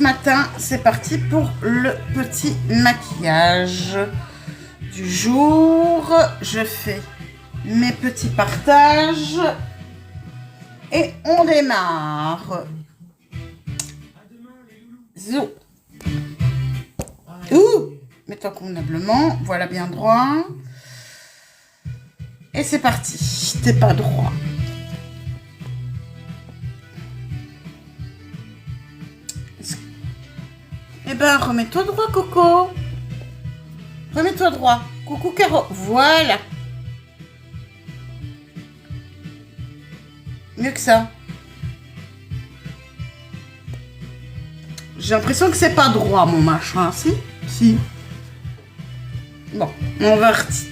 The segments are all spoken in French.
matin, c'est parti pour le petit maquillage du jour. Je fais mes petits partages et on démarre. Zou. Ouh, mets-toi convenablement, voilà bien droit. Et c'est parti, t'es pas droit. Eh ben, remets-toi droit, Coco. Remets-toi droit. Coucou, Caro. Voilà. Mieux que ça. J'ai l'impression que c'est pas droit, mon machin. Si? Si. Bon, on va retirer.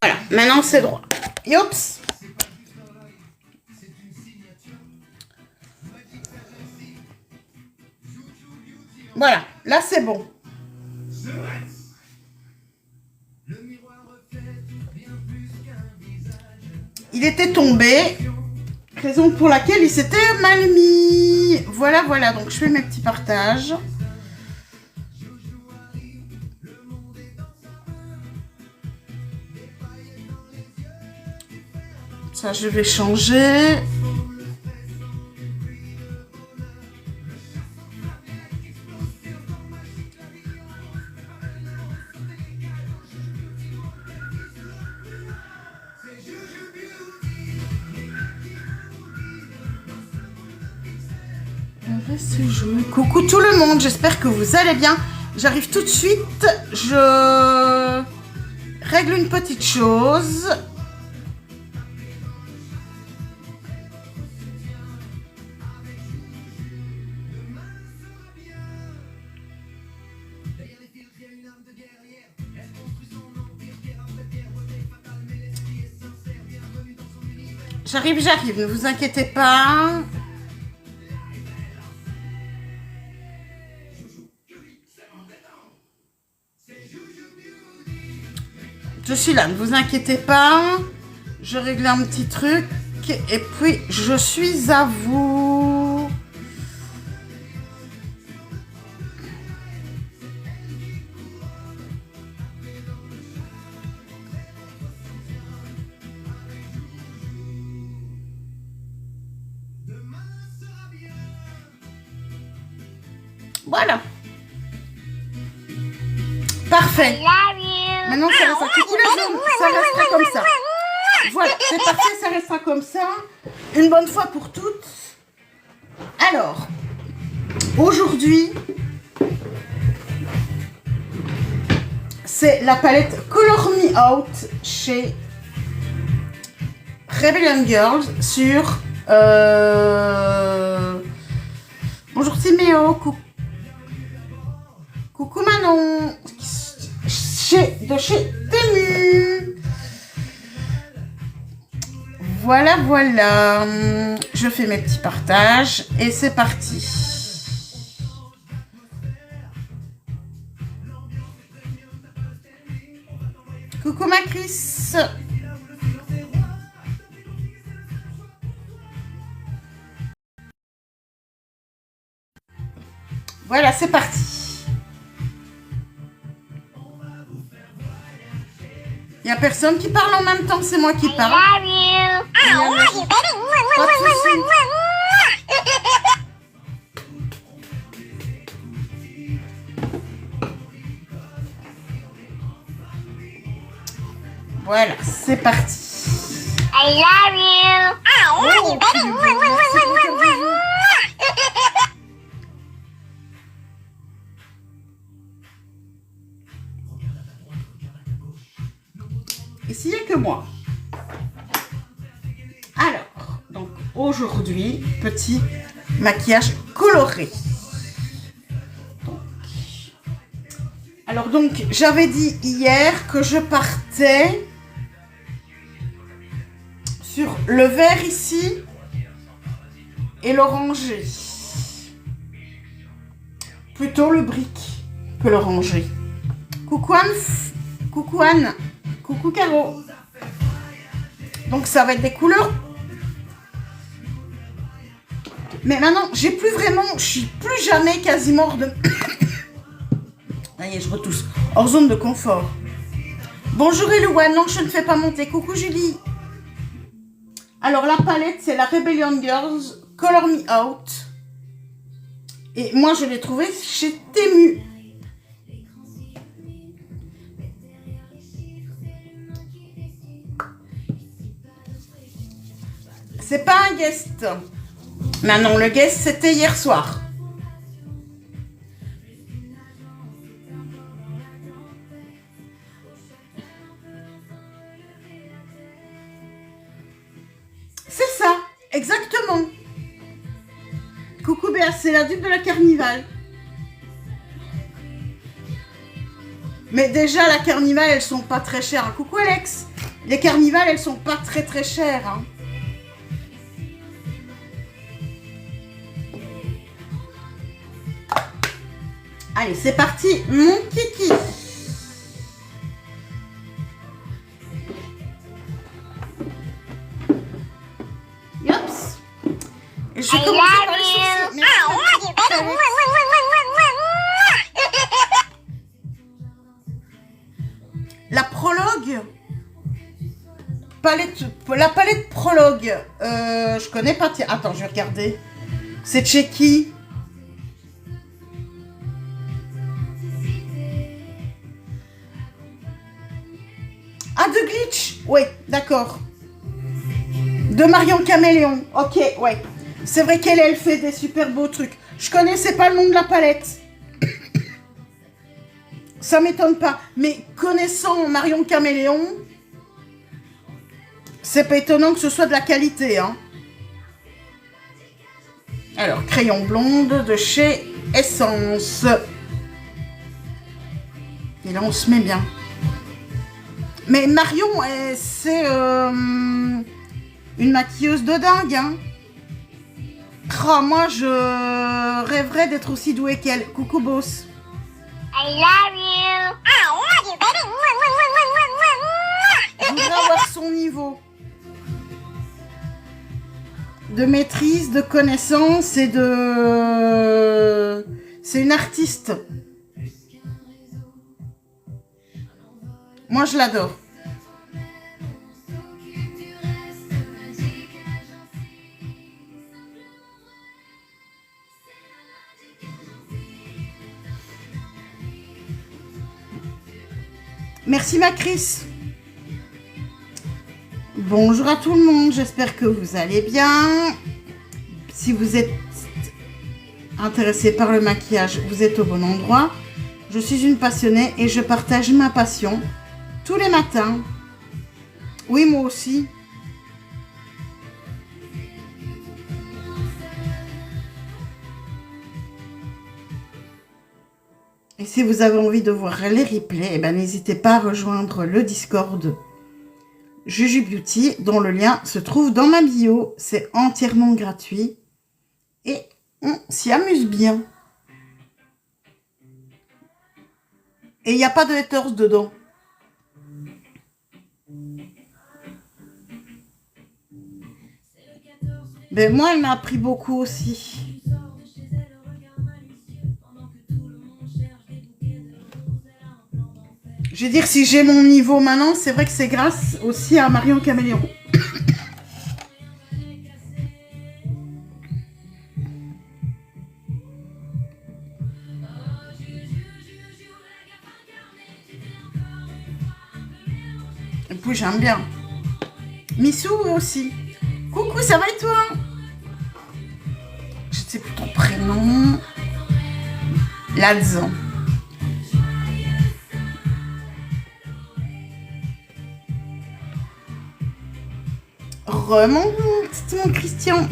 Voilà, maintenant c'est droit. Yops. Voilà, là c'est bon. Il était tombé, raison pour laquelle il s'était mal mis. Voilà, voilà, donc je fais mes petits partages. Ça, je vais changer. Coucou tout le monde, j'espère que vous allez bien. J'arrive tout de suite. Je règle une petite chose. J'arrive, ne vous inquiétez pas. Je suis là, ne vous inquiétez pas. Je règle un petit truc et puis je suis à vous. Voilà. Parfait. Maintenant, ça restera. Coucou les hommes, ça restera comme ça. Voilà, c'est parti, ça restera comme ça. Une bonne fois pour toutes. Alors, aujourd'hui, c'est la palette Color Me Out chez Rebellion Girls sur... Bonjour Timéo, coucou Manon, de chez Temu. Voilà, voilà. Je fais mes petits partages et c'est parti. Coucou ma Chris. Voilà, c'est parti. Il n'y a personne qui parle en même temps, c'est moi qui parle. Voilà, c'est parti. I love you. Ici, il n'y a que moi. Alors, donc aujourd'hui, petit maquillage coloré. Alors donc, j'avais dit hier que je partais sur le vert ici et l'orangé. plutôt le brick que l'orangerie. Coucou Anne, coucou Anne, coucou Caro. Donc ça va être des couleurs. Mais maintenant, j'ai plus vraiment, je suis plus jamais quasiment hors de... Ça y est, je retousse. Hors zone de confort. Bonjour Elouane, non, je ne fais pas monter. Coucou Julie. Alors la palette, c'est la Rebellion Girls Color Me Out. Et moi, je l'ai trouvée chez Temu. C'est pas un guest. Maintenant, le guest, c'était hier soir. C'est ça, exactement. Coucou Béa, c'est la dupe de la Carnival. Mais déjà, la Carnival, elles sont pas très chères. Hein. Coucou Alex. Les Carnival, elles sont pas très chères. Hein. Allez, c'est parti, mon kiki. Yops. Et je vais commencer par les sourcils. Merci. La prologue. La palette prologue. Je connais pas. Tiens, attends, je vais regarder. C'est chez qui? Ah, de Glitch. Oui, d'accord. De Marion Caméléon. Ok, ouais. C'est vrai qu'elle, elle fait des super beaux trucs. Je connaissais pas le nom de la palette. Ça m'étonne pas. Mais connaissant Marion Caméléon, c'est pas étonnant que ce soit de la qualité. Hein. Alors, crayon blonde de chez Essence. Et là, on se met bien. Mais Marion, c'est une maquilleuse de dingue. Hein. Oh, moi, je rêverais d'être aussi douée qu'elle. Coucou, boss. I love you. I love you, baby. Je voudrais avoir son niveau de maîtrise, de connaissance et de... C'est une artiste. Moi, je l'adore. Merci ma Chris. Bonjour à tout le monde, j'espère que vous allez bien. Si vous êtes intéressé par le maquillage, vous êtes au bon endroit. Je suis une passionnée et je partage ma passion tous les matins. Oui, moi aussi. Et si vous avez envie de voir les replays, eh ben, n'hésitez pas à rejoindre le Discord Juju Beauty, dont le lien se trouve dans ma bio. C'est entièrement gratuit et on s'y amuse bien. Et il n'y a pas de haters dedans. Ben moi, elle m'a appris beaucoup aussi. Je veux dire, si j'ai mon niveau maintenant, c'est vrai que c'est grâce aussi à Marion Caméléon. Et puis j'aime bien. Missou aussi. Coucou, ça va et toi? Je ne sais plus ton prénom. Laz. Mon Christian.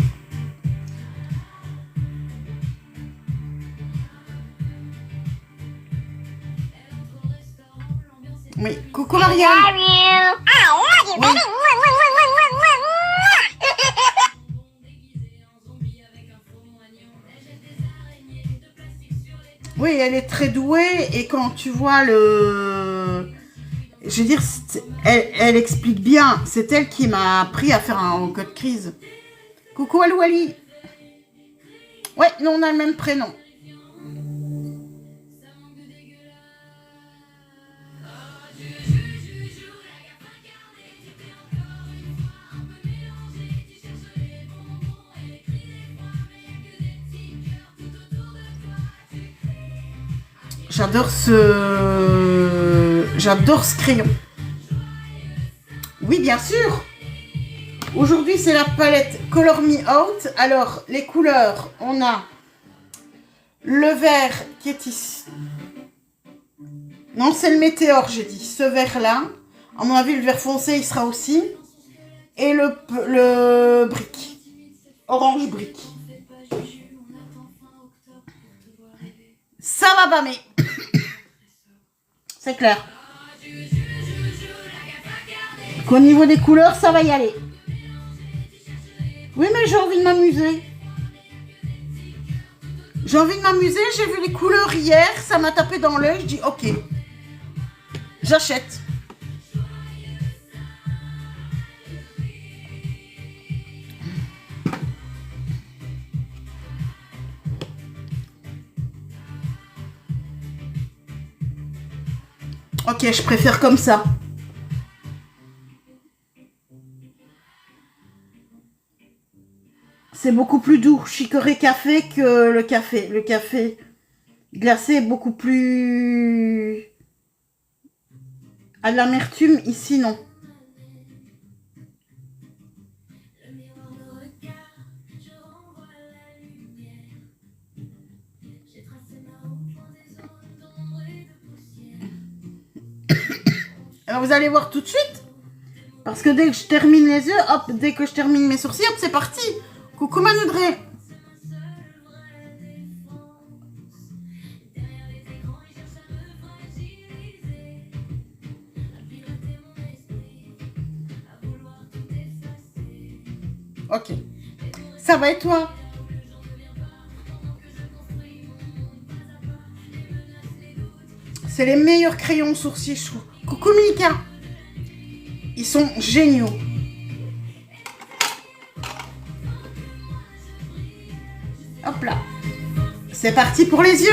Oui, coucou Marianne. Oui. Oui, elle est très douée et quand tu vois le... Je veux dire, elle explique bien. C'est elle qui m'a appris à faire un code crise. Coucou Alou Ali. Ouais, nous on a le même prénom. J'adore ce crayon. Oui, bien sûr. Aujourd'hui, c'est la palette Color Me Out. Alors, les couleurs, on a le vert qui est ici. Non, c'est le météore, j'ai dit. Ce vert-là. À mon avis, le vert foncé, il sera aussi. Et le brick. Orange brick. Ça va bâmer. C'est clair. Qu'au niveau des couleurs, ça va y aller. Oui, mais j'ai envie de m'amuser. J'ai envie de m'amuser, j'ai vu les couleurs hier, ça m'a tapé dans l'œil, je dis ok, j'achète. Ok, je préfère comme ça. C'est beaucoup plus doux, chicorée café que le café. Le café glacé est beaucoup plus... à de l'amertume, ici non. Alors vous allez voir tout de suite. Parce que dès que je termine les yeux, hop, dès que je termine mes sourcils, hop, c'est parti. Coucou Manoudré. Ok. Ça va et toi? C'est les meilleurs crayons sourcils, je trouve. Coucou Mika. Ils sont géniaux. Hop là. C'est parti pour les yeux.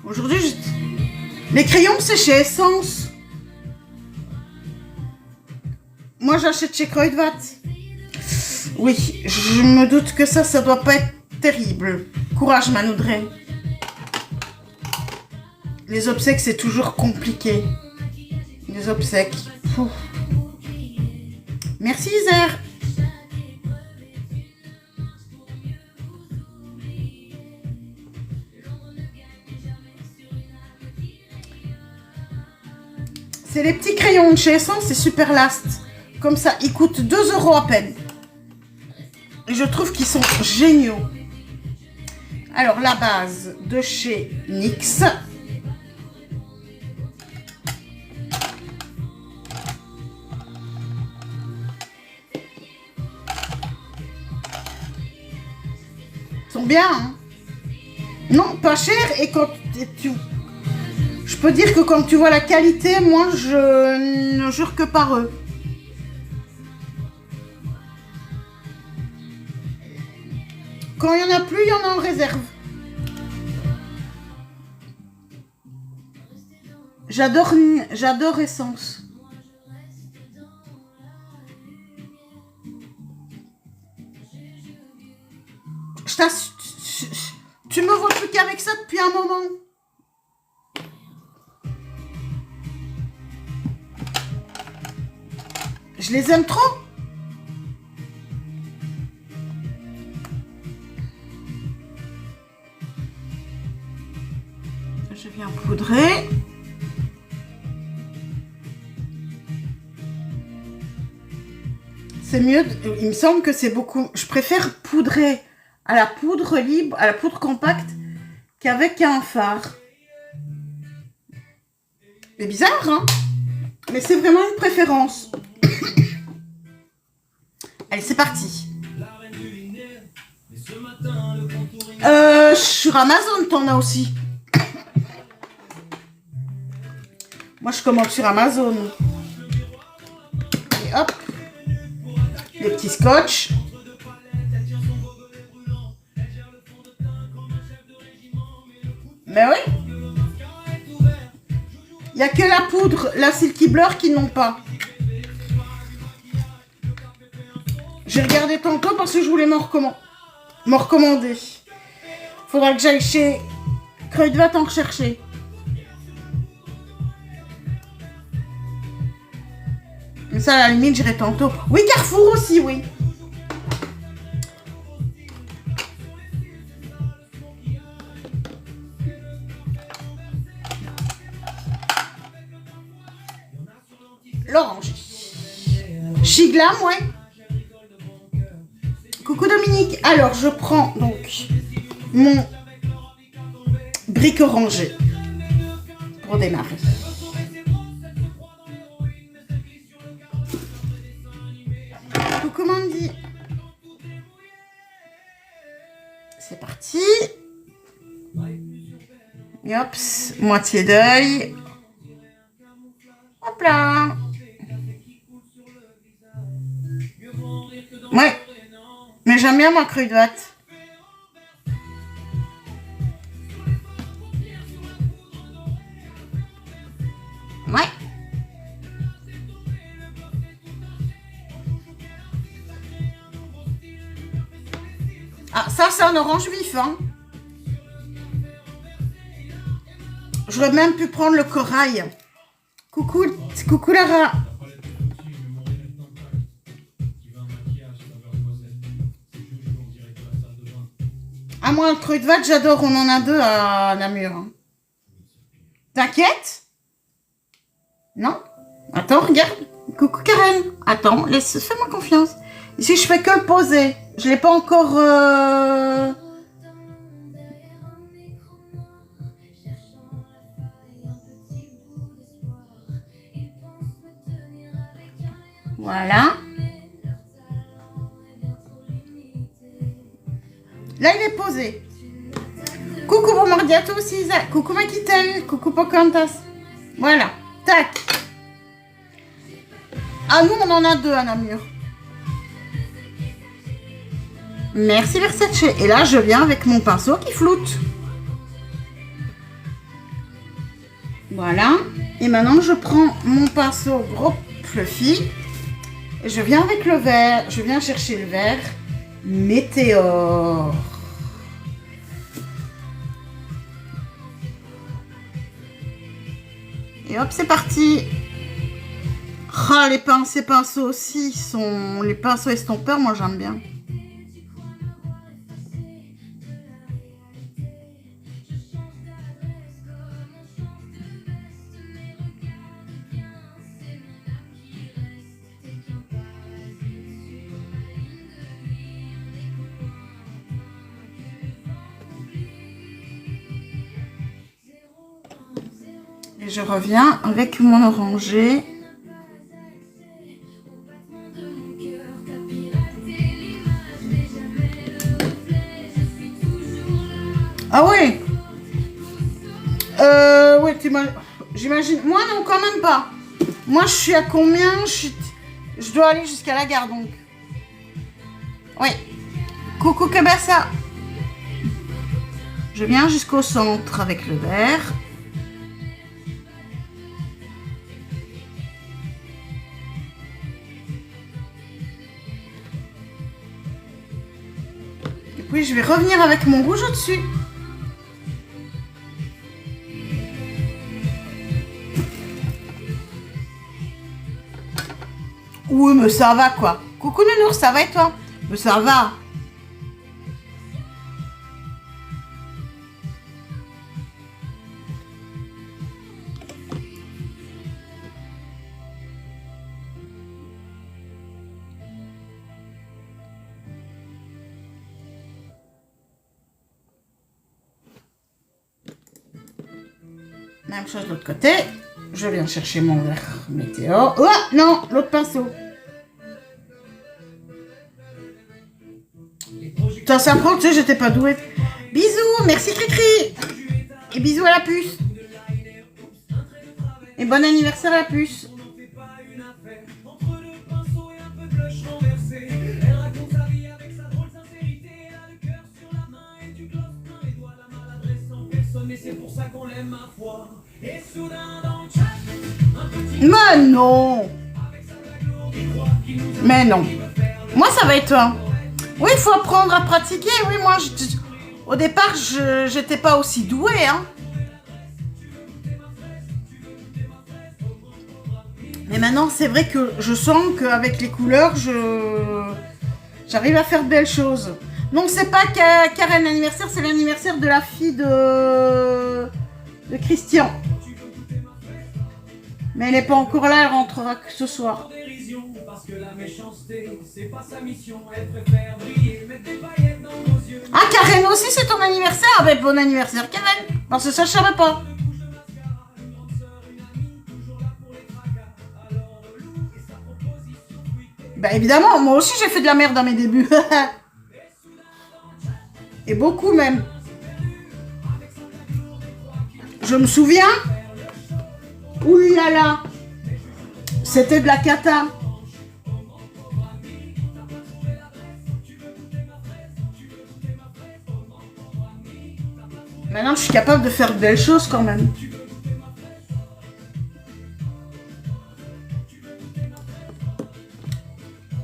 Aujourd'hui, les crayons, c'est chez Essence. Moi, j'achète chez Kruidvat. Oui, je me doute que ça doit pas être terrible. Courage, Manoudré. Les obsèques, c'est toujours compliqué. Les obsèques. Pouf. Merci, Isère. C'est les petits crayons de chez Essence, c'est super last. Comme ça, ils coûtent 2 € à peine. Et je trouve qu'ils sont géniaux. Alors, la base de chez NYX. Ils sont bien, hein? Non, pas cher. Et quand tu... Je peux dire que quand tu vois la qualité, moi, je ne jure que par eux. Quand il n'y en a plus, il y en a en réserve. J'adore Essence. Tu me vois plus qu'avec ça depuis un moment. Je les aime trop. Je viens poudrer. C'est mieux, il me semble que c'est beaucoup... Je préfère poudrer à la poudre libre, à la poudre compacte, qu'avec un fard. C'est bizarre, hein? mais c'est vraiment une préférence. Allez, c'est parti. Sur Amazon, t'en as aussi. Moi, je commande sur Amazon. Et hop. Les petits scotch. Mais oui. Il n'y a que la poudre, la Silky Blur qui n'ont pas. J'ai regardé tantôt parce que je voulais m'en recommander. Faudra que j'aille chez Kruidvat en rechercher. Mais ça, à la limite, j'irai tantôt. Oui, Carrefour aussi, oui. L'orange. Chiglam, ouais. Coucou Dominique. Alors, je prends donc mon brique orangé pour démarrer. Coucou Mandy. C'est parti. Hop, moitié d'œil. Hop là. Ouais. Mais j'aime bien ma Kruidvat. Ouais. Ah, ça, c'est un orange vif, hein. J'aurais même pu prendre le corail. Coucou, coucou Lara. Ah, moi, le Kruidvat, j'adore. On en a 2 à Namur. Hein. T'inquiète? Non? Attends, regarde. Coucou Karen. Attends, fais-moi confiance. Ici, je fais que le poser. Je l'ai pas encore... Voilà. Là, il est posé. Coucou Bombardiato aussi, Isaac. Coucou Maquitel. Coucou Pocahontas. Voilà. Tac. Ah, nous, on en a 2 à Namur. Merci Versace. Et là, je viens avec mon pinceau qui floute. Voilà. Et maintenant, je prends mon pinceau gros fluffy. Et je viens avec le vert. Je viens chercher le vert Météore. Et hop, c'est parti. Ah, ces pinceaux aussi sont... Les pinceaux estompeurs, moi, j'aime bien. Et je reviens avec mon orangé. Ah ouais. Ouais, j'imagine. Moi non, quand même pas. Moi je suis à combien? Je dois aller jusqu'à la gare donc. Oui. Coucou Kabassa. Je viens jusqu'au centre avec le vert. Et puis je vais revenir avec mon rouge au-dessus. Oui, mais ça va quoi. Coucou Nounours, ça va et toi? Mais ça va. Même chose de l'autre côté. Je viens chercher mon verre météo. Oh non, l'autre pinceau. Ça s'apprend, tu sais, j'étais pas douée. Bisous, merci Cricri. Et bisous à la puce. Et bon anniversaire à la puce. Mais non. Mais non. Moi, ça va être... Oui, il faut apprendre à pratiquer. Oui, moi, au départ, j'étais pas aussi douée. Hein. Mais maintenant, c'est vrai que je sens qu'avec les couleurs, j'arrive à faire de belles choses. Donc, c'est pas Karen l'anniversaire, c'est l'anniversaire de la fille de Christian. Mais elle n'est pas encore là, elle rentrera que ce soir. Ah, Karen aussi, c'est ton anniversaire? Ah ben, bon anniversaire, Karen. Parce que ça, je savais pas. Ben, évidemment, moi aussi, j'ai fait de la merde dans mes débuts. Et beaucoup, même. Je me souviens. Ouh là là. C'était de la cata. Maintenant, je suis capable de faire de belles choses quand même.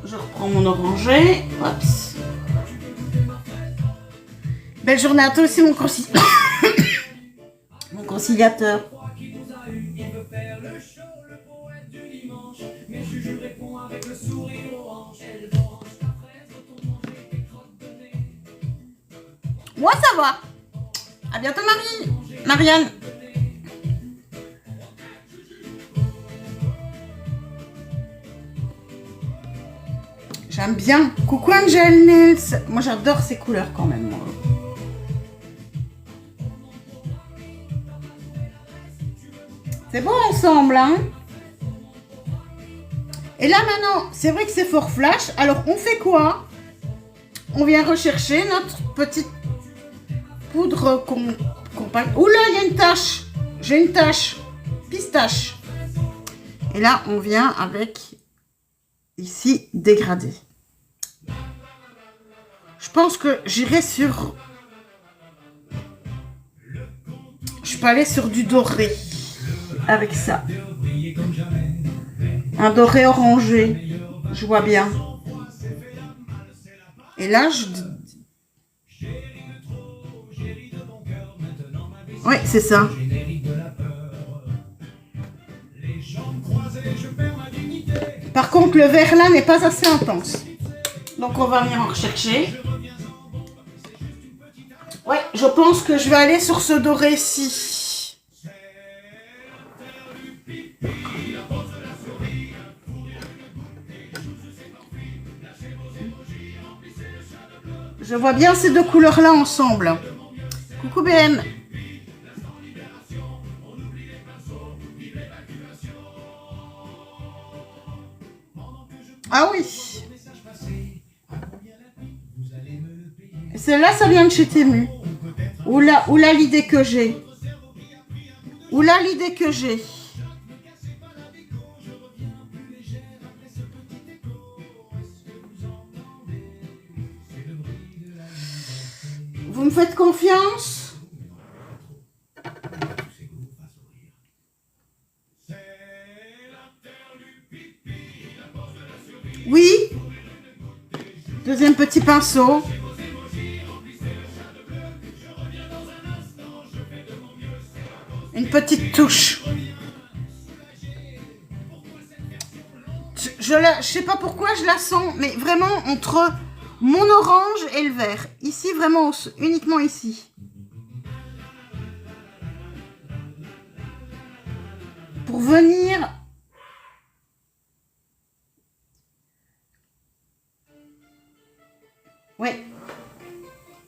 Je reprends mon orangé. Oups. Belle journée à toi aussi, mon conciliateur. Mon conciliateur. Moi, ça va. À bientôt, Marianne. J'aime bien. Coucou Angel Nils. Moi, j'adore ces couleurs quand même. Moi. C'est bon ensemble, hein? Et là, maintenant, c'est vrai que c'est fort flash. Alors, on fait quoi? On vient rechercher notre petite poudre qu'on passe. Oula, il y a une tache. J'ai une tache. Pistache. Et là, on vient avec, ici, dégradé. Je pense que j'irai sur... Je peux aller sur du doré. Avec ça. Un doré orangé. Je vois bien. Et là, oui, c'est ça. Par contre, le vert là n'est pas assez intense. Donc, on va venir en rechercher. Ouais, je pense que je vais aller sur ce doré-ci. Je vois bien ces deux couleurs-là ensemble. Coucou BM. Ah oui. Celle-là, ça vient de chez Temu. Oula l'idée que j'ai. Oula l'idée que j'ai. Vous me faites confiance? Oui. Deuxième petit pinceau. Une petite touche. Je sais pas pourquoi je la sens, mais vraiment entre mon orange et le vert. Ici, vraiment, uniquement ici. Pour venir... Ouais.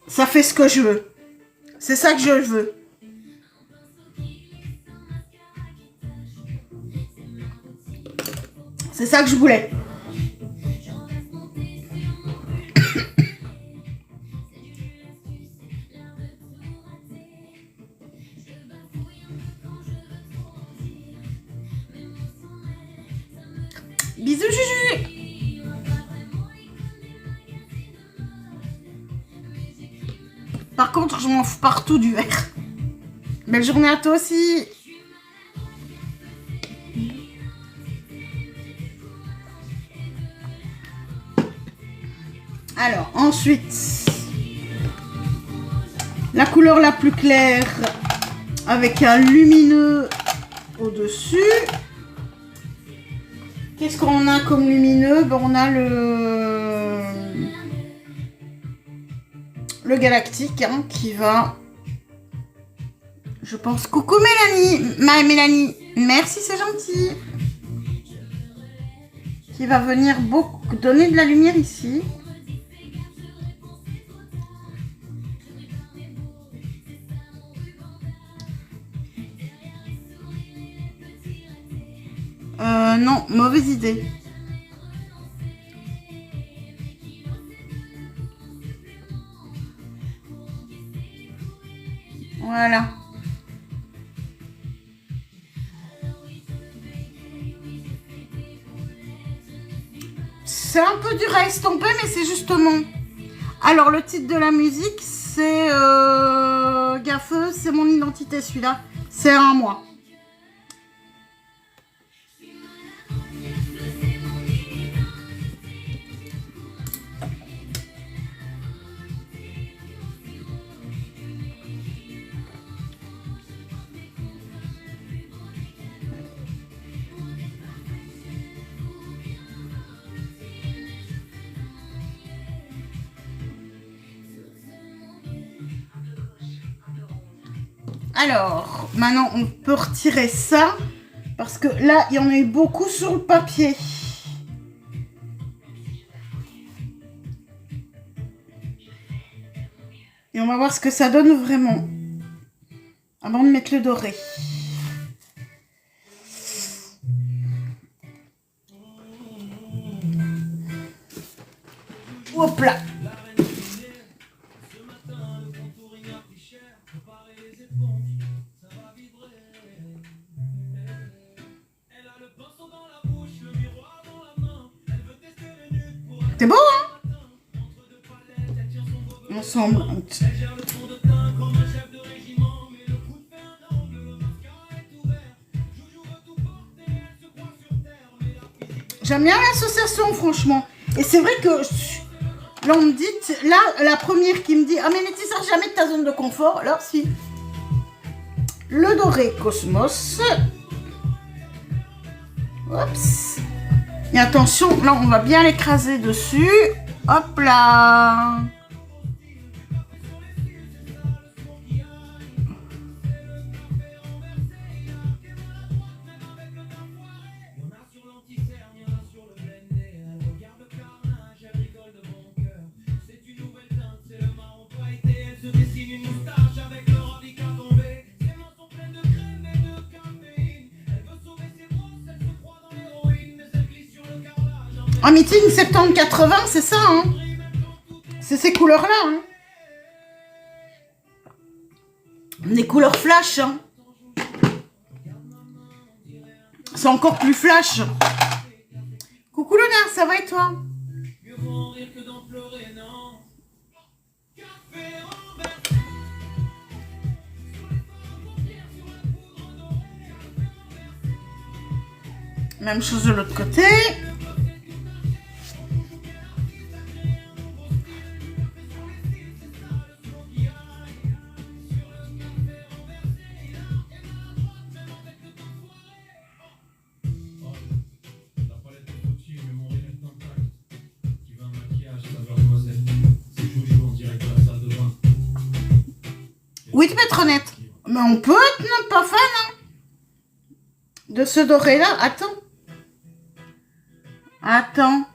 Ça fait ce que je veux. C'est ça que je veux. C'est ça que je voulais. Bisous Juju. Par contre, je m'en fous partout du verre. Belle journée à toi aussi. Alors, ensuite, la couleur la plus claire avec un lumineux au-dessus. Qu'est-ce qu'on a comme lumineux? Ben, on a le galactique hein, qui va... Je pense... Coucou Mélanie, Mélanie, merci, c'est gentil. Qui va venir beaucoup donner de la lumière ici. Non, mauvaise idée. Voilà. C'est un peu dur à estomper, mais c'est justement... Alors, le titre de la musique, c'est... Gaffeux, c'est mon identité, celui-là. C'est un moi. Alors, maintenant, on peut retirer ça. Parce que là, il y en a eu beaucoup sur le papier. Et on va voir ce que ça donne vraiment. Avant de mettre le doré. Hop là. C'est beau, hein? Ensemble. J'aime bien l'association, franchement. Et c'est vrai que... Là, on me dit... Là, la première qui me dit... Ah, mais Letty, sors jamais de ta zone de confort. Alors, si. Le doré Cosmos. Oups. Et attention, là, on va bien l'écraser dessus. Hop là. En meeting 70-80, c'est ça, hein? C'est ces couleurs-là, hein? Des couleurs flash, hein? C'est encore plus flash. Coucou Luna, ça va et toi? Même chose de l'autre côté. Oui, tu peux être honnête. Mais on peut être pas fan, hein, de ce doré-là. Attends. Attends.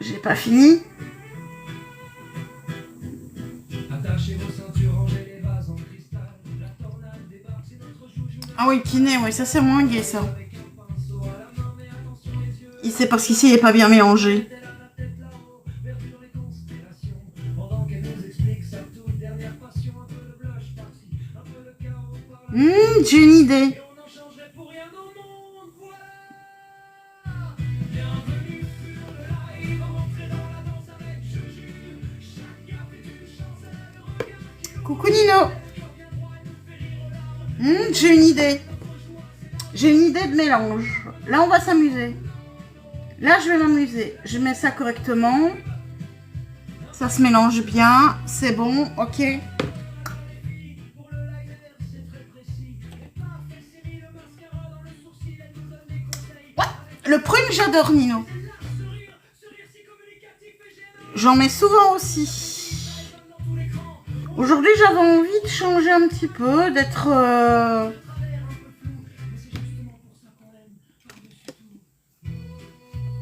J'ai pas fini. Ah oui, kiné, oui, ça c'est moins gai ça. C'est parce qu'ici il n'est pas bien mélangé. J'ai une idée. Coucou Nino. J'ai une idée. J'ai une idée de mélange. Là, on va s'amuser. Là, je vais m'amuser. Je mets ça correctement. Ça se mélange bien. C'est bon, ok. Ouais, le prune, j'adore Nino. J'en mets souvent aussi. Aujourd'hui, j'avais envie de changer un petit peu, d'être...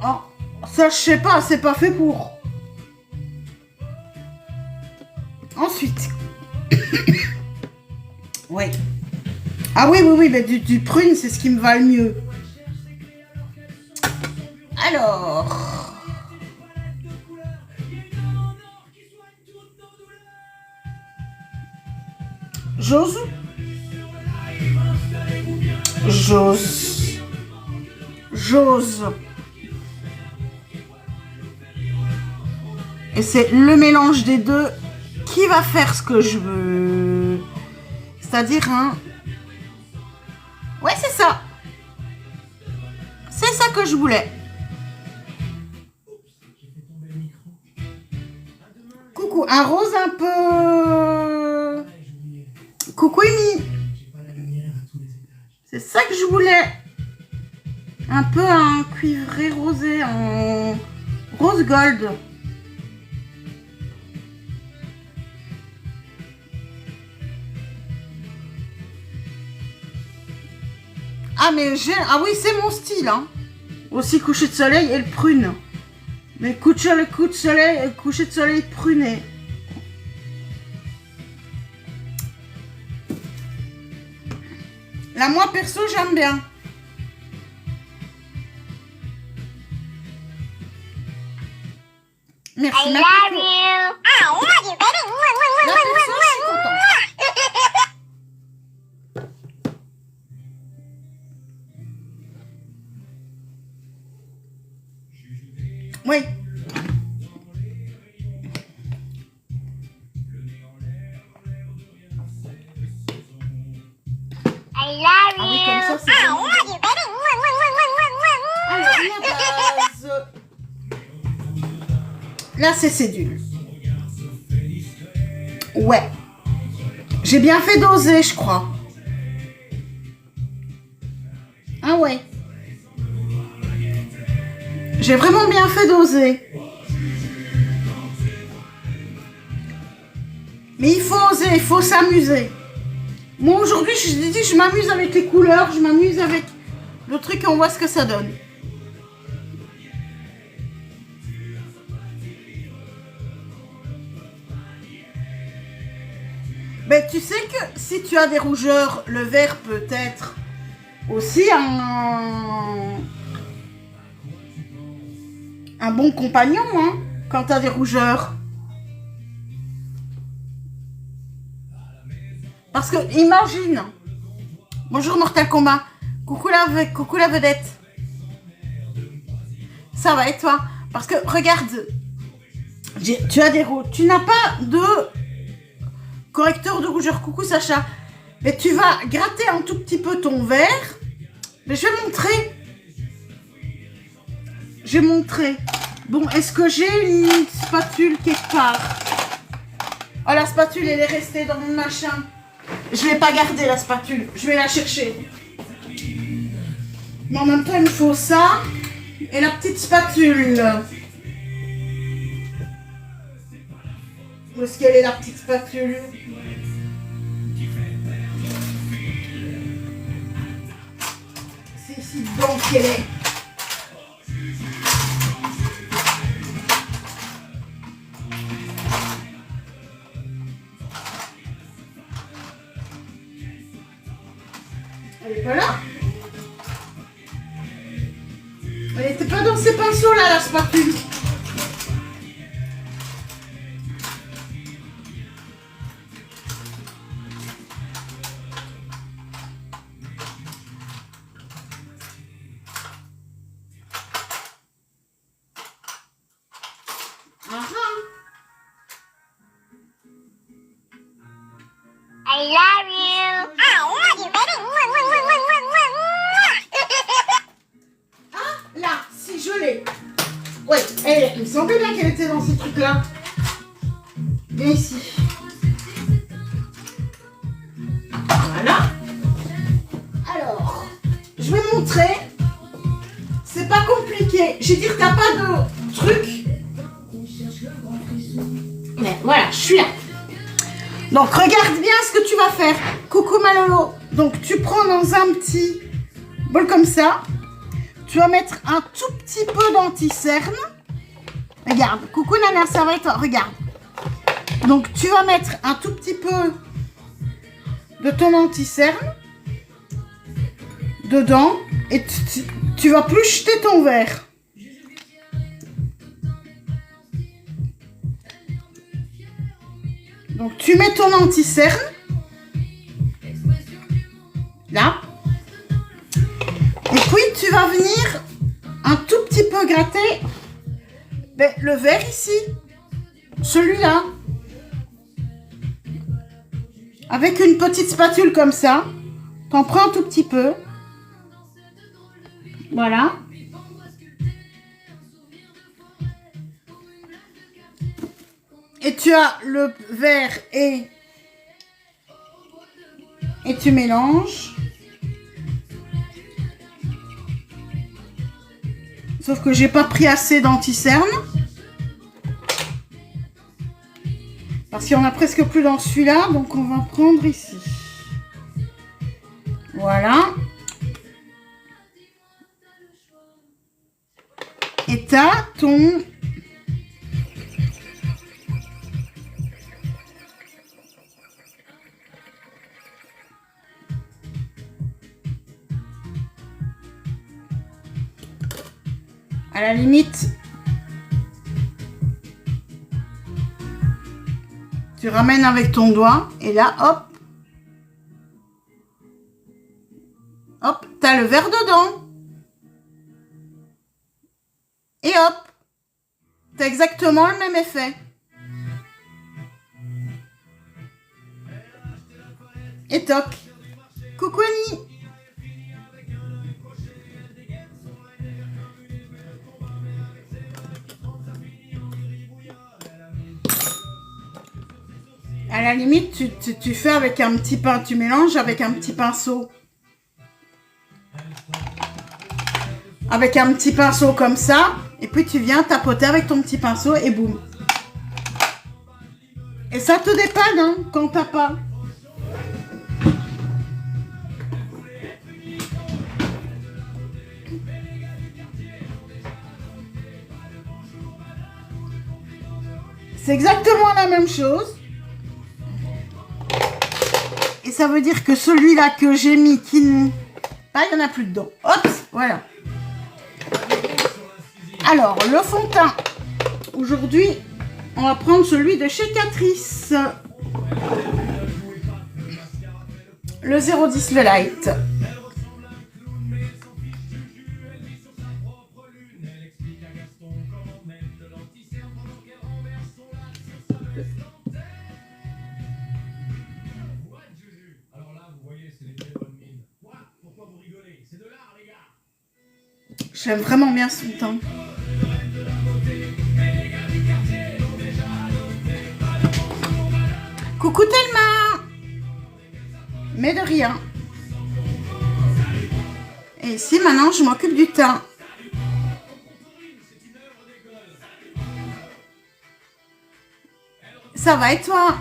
Oh, ça, je sais pas, c'est pas fait pour. Ensuite. Oui. Ah oui, oui, oui, mais du prune, c'est ce qui me va le mieux. Alors... J'ose. Et c'est le mélange des deux qui va faire ce que je veux. C'est-à-dire un... Ouais, c'est ça. C'est ça que je voulais. Coucou, un rose un peu... Coucou Amy. C'est ça que je voulais. Un peu un cuivré rosé, en rose gold. Ah mais j'ai... Ah oui, c'est mon style, hein. Aussi coucher de soleil et le prune. Mais coucher de soleil pruné. Là, moi, perso, j'aime bien. Merci. I love you. I love you, baby. Là, perso, je suis contente. Oui. I love Ah oui, you. comme ça, c'est I vraiment... love you, baby. Alors, la base... Là, c'est cédule. Ouais. J'ai bien fait doser, je crois. Ah ouais. J'ai vraiment bien fait doser. Mais il faut oser, il faut s'amuser. Moi, aujourd'hui, je dis, je m'amuse avec les couleurs, je m'amuse avec le truc et on voit ce que ça donne. Ben, tu sais que si tu as des rougeurs, le vert peut être aussi un bon compagnon, hein, quand tu as des rougeurs. Parce que, imagine, bonjour Mortal Kombat, coucou la vedette. Ça va et toi? Parce que, regarde, tu n'as pas de correcteur de rougeur, coucou Sacha. Mais tu vas gratter un tout petit peu ton verre. Mais je vais montrer. Bon, est-ce que j'ai une spatule quelque part? Oh, la spatule, elle est restée dans mon machin. Je ne l'ai pas gardée, la spatule. Je vais la chercher. Mais en même temps, il me faut ça. Et la petite spatule. Où est-ce qu'elle est, la petite spatule? C'est ici dedans qu'elle est. Elle n'était pas dans ces pinceaux là, la spatule. I love you. I love you, baby. Ah, là, si je l'ai. Ouais, elle, il me semblait bien qu'elle était dans ces trucs-là. Viens ici. Voilà. Alors, je vais montrer. C'est pas compliqué. J'ai dit que t'as pas de truc. Mais voilà, je suis là. Donc, regarde bien ce que tu vas faire. Coucou Malolo. Donc, tu prends dans un petit bol comme ça. Tu vas mettre un tout petit peu d'anti-cerne. Regarde. Coucou Nana, ça va et toi? Regarde. Donc, tu vas mettre un tout petit peu de ton anti-cerne dedans. Et tu vas plus jeter ton verre. Donc, tu mets ton anti-cerne. Là. Et puis, tu vas venir un tout petit peu gratter le verre ici. Celui-là. Avec une petite spatule comme ça. T'en prends un tout petit peu. Voilà. Et tu as le verre et tu mélanges. Sauf que j'ai pas pris assez d'anti-cerne. Parce qu'il y en a presque plus dans celui-là. Donc on va prendre ici. Voilà. Et t'as ton... À la limite, tu ramènes avec ton doigt et là, hop, hop, t'as le verre dedans. Et hop, t'as exactement le même effet. Et toc. Coucou Annie. À la limite, tu fais avec un petit pain, tu mélanges avec un petit pinceau. Avec un petit pinceau comme ça. Et puis tu viens tapoter avec ton petit pinceau et boum. Et ça te dépanne hein, quand t'as pas. C'est exactement la même chose. Et ça veut dire que celui-là que j'ai mis, il n'y en a plus dedans. Hop, voilà. Alors, le fond de teint. Aujourd'hui, on va prendre celui de chez Catrice. Le 010 le light. J'aime vraiment bien son teint. Coucou Thelma. Mais de rien. Et ici, maintenant, je m'occupe du teint. Ça va et toi?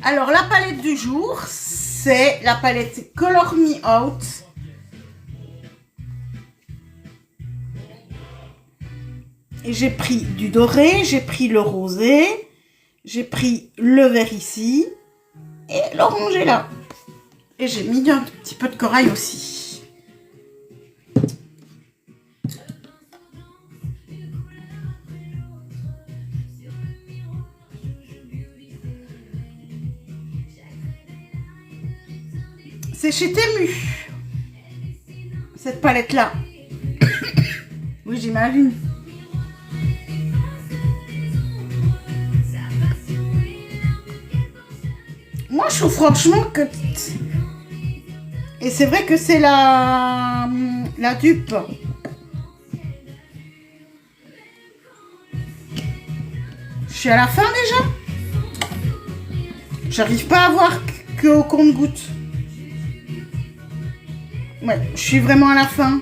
Alors, la palette du jour, c'est la palette Color Me Out. Et j'ai pris du doré, j'ai pris le rosé, j'ai pris le vert ici et l'orange est là. Et j'ai mis un petit peu de corail aussi. C'est chez Temu, cette palette-là. Oui, j'imagine. Moi, je trouve franchement que... Et c'est vrai que c'est la dupe. Je suis à la fin déjà. J'arrive pas à voir que au compte-gouttes. Ouais, je suis vraiment à la fin.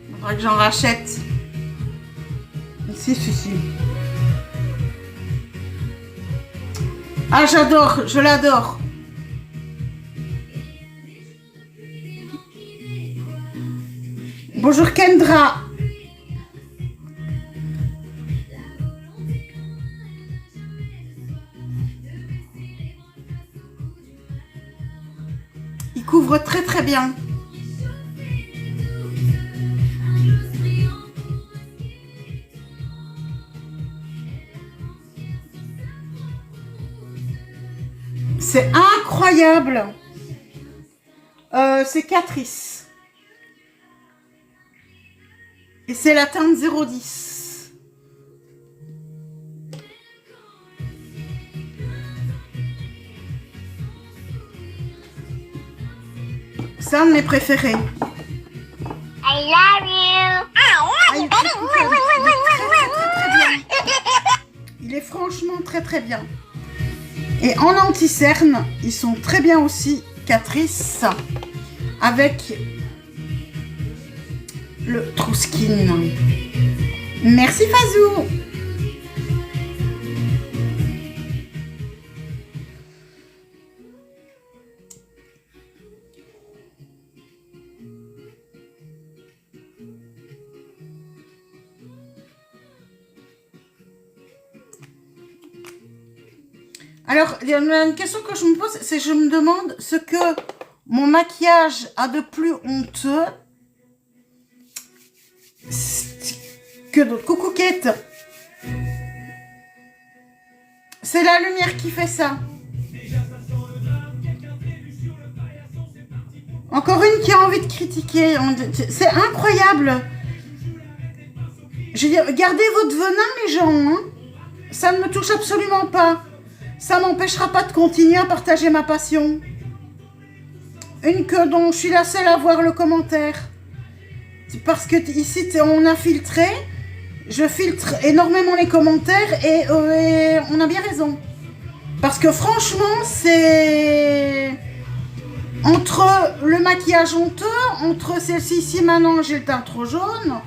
Il faudrait que j'en rachète. Si. Ah, j'adore, je l'adore. Bonjour Kendra. Il couvre très très bien. C'est incroyable. C'est Catrice. Et c'est la teinte 010. C'est un de mes préférés. I love you. Il est très bien. Il est franchement très très bien. Et en anti-cerne, ils sont très bien aussi, Catrice, avec le True Skin. Merci Fazou. Alors, il y a une question que je me pose, c'est je me demande ce que mon maquillage a de plus honteux que d'autres. Coucou Kate. C'est la lumière qui fait ça. Encore une qui a envie de critiquer. C'est incroyable. Je veux dire, gardez votre venin les gens. Hein. Ça ne me touche absolument pas. Ça m'empêchera pas de continuer à partager ma passion. Une que dont je suis la seule à voir le commentaire. Parce que ici, on a filtré. Je filtre énormément les commentaires et on a bien raison. Parce que franchement, c'est... Entre le maquillage honteux, entre celle-ci ici maintenant, j'ai le teint trop jaune.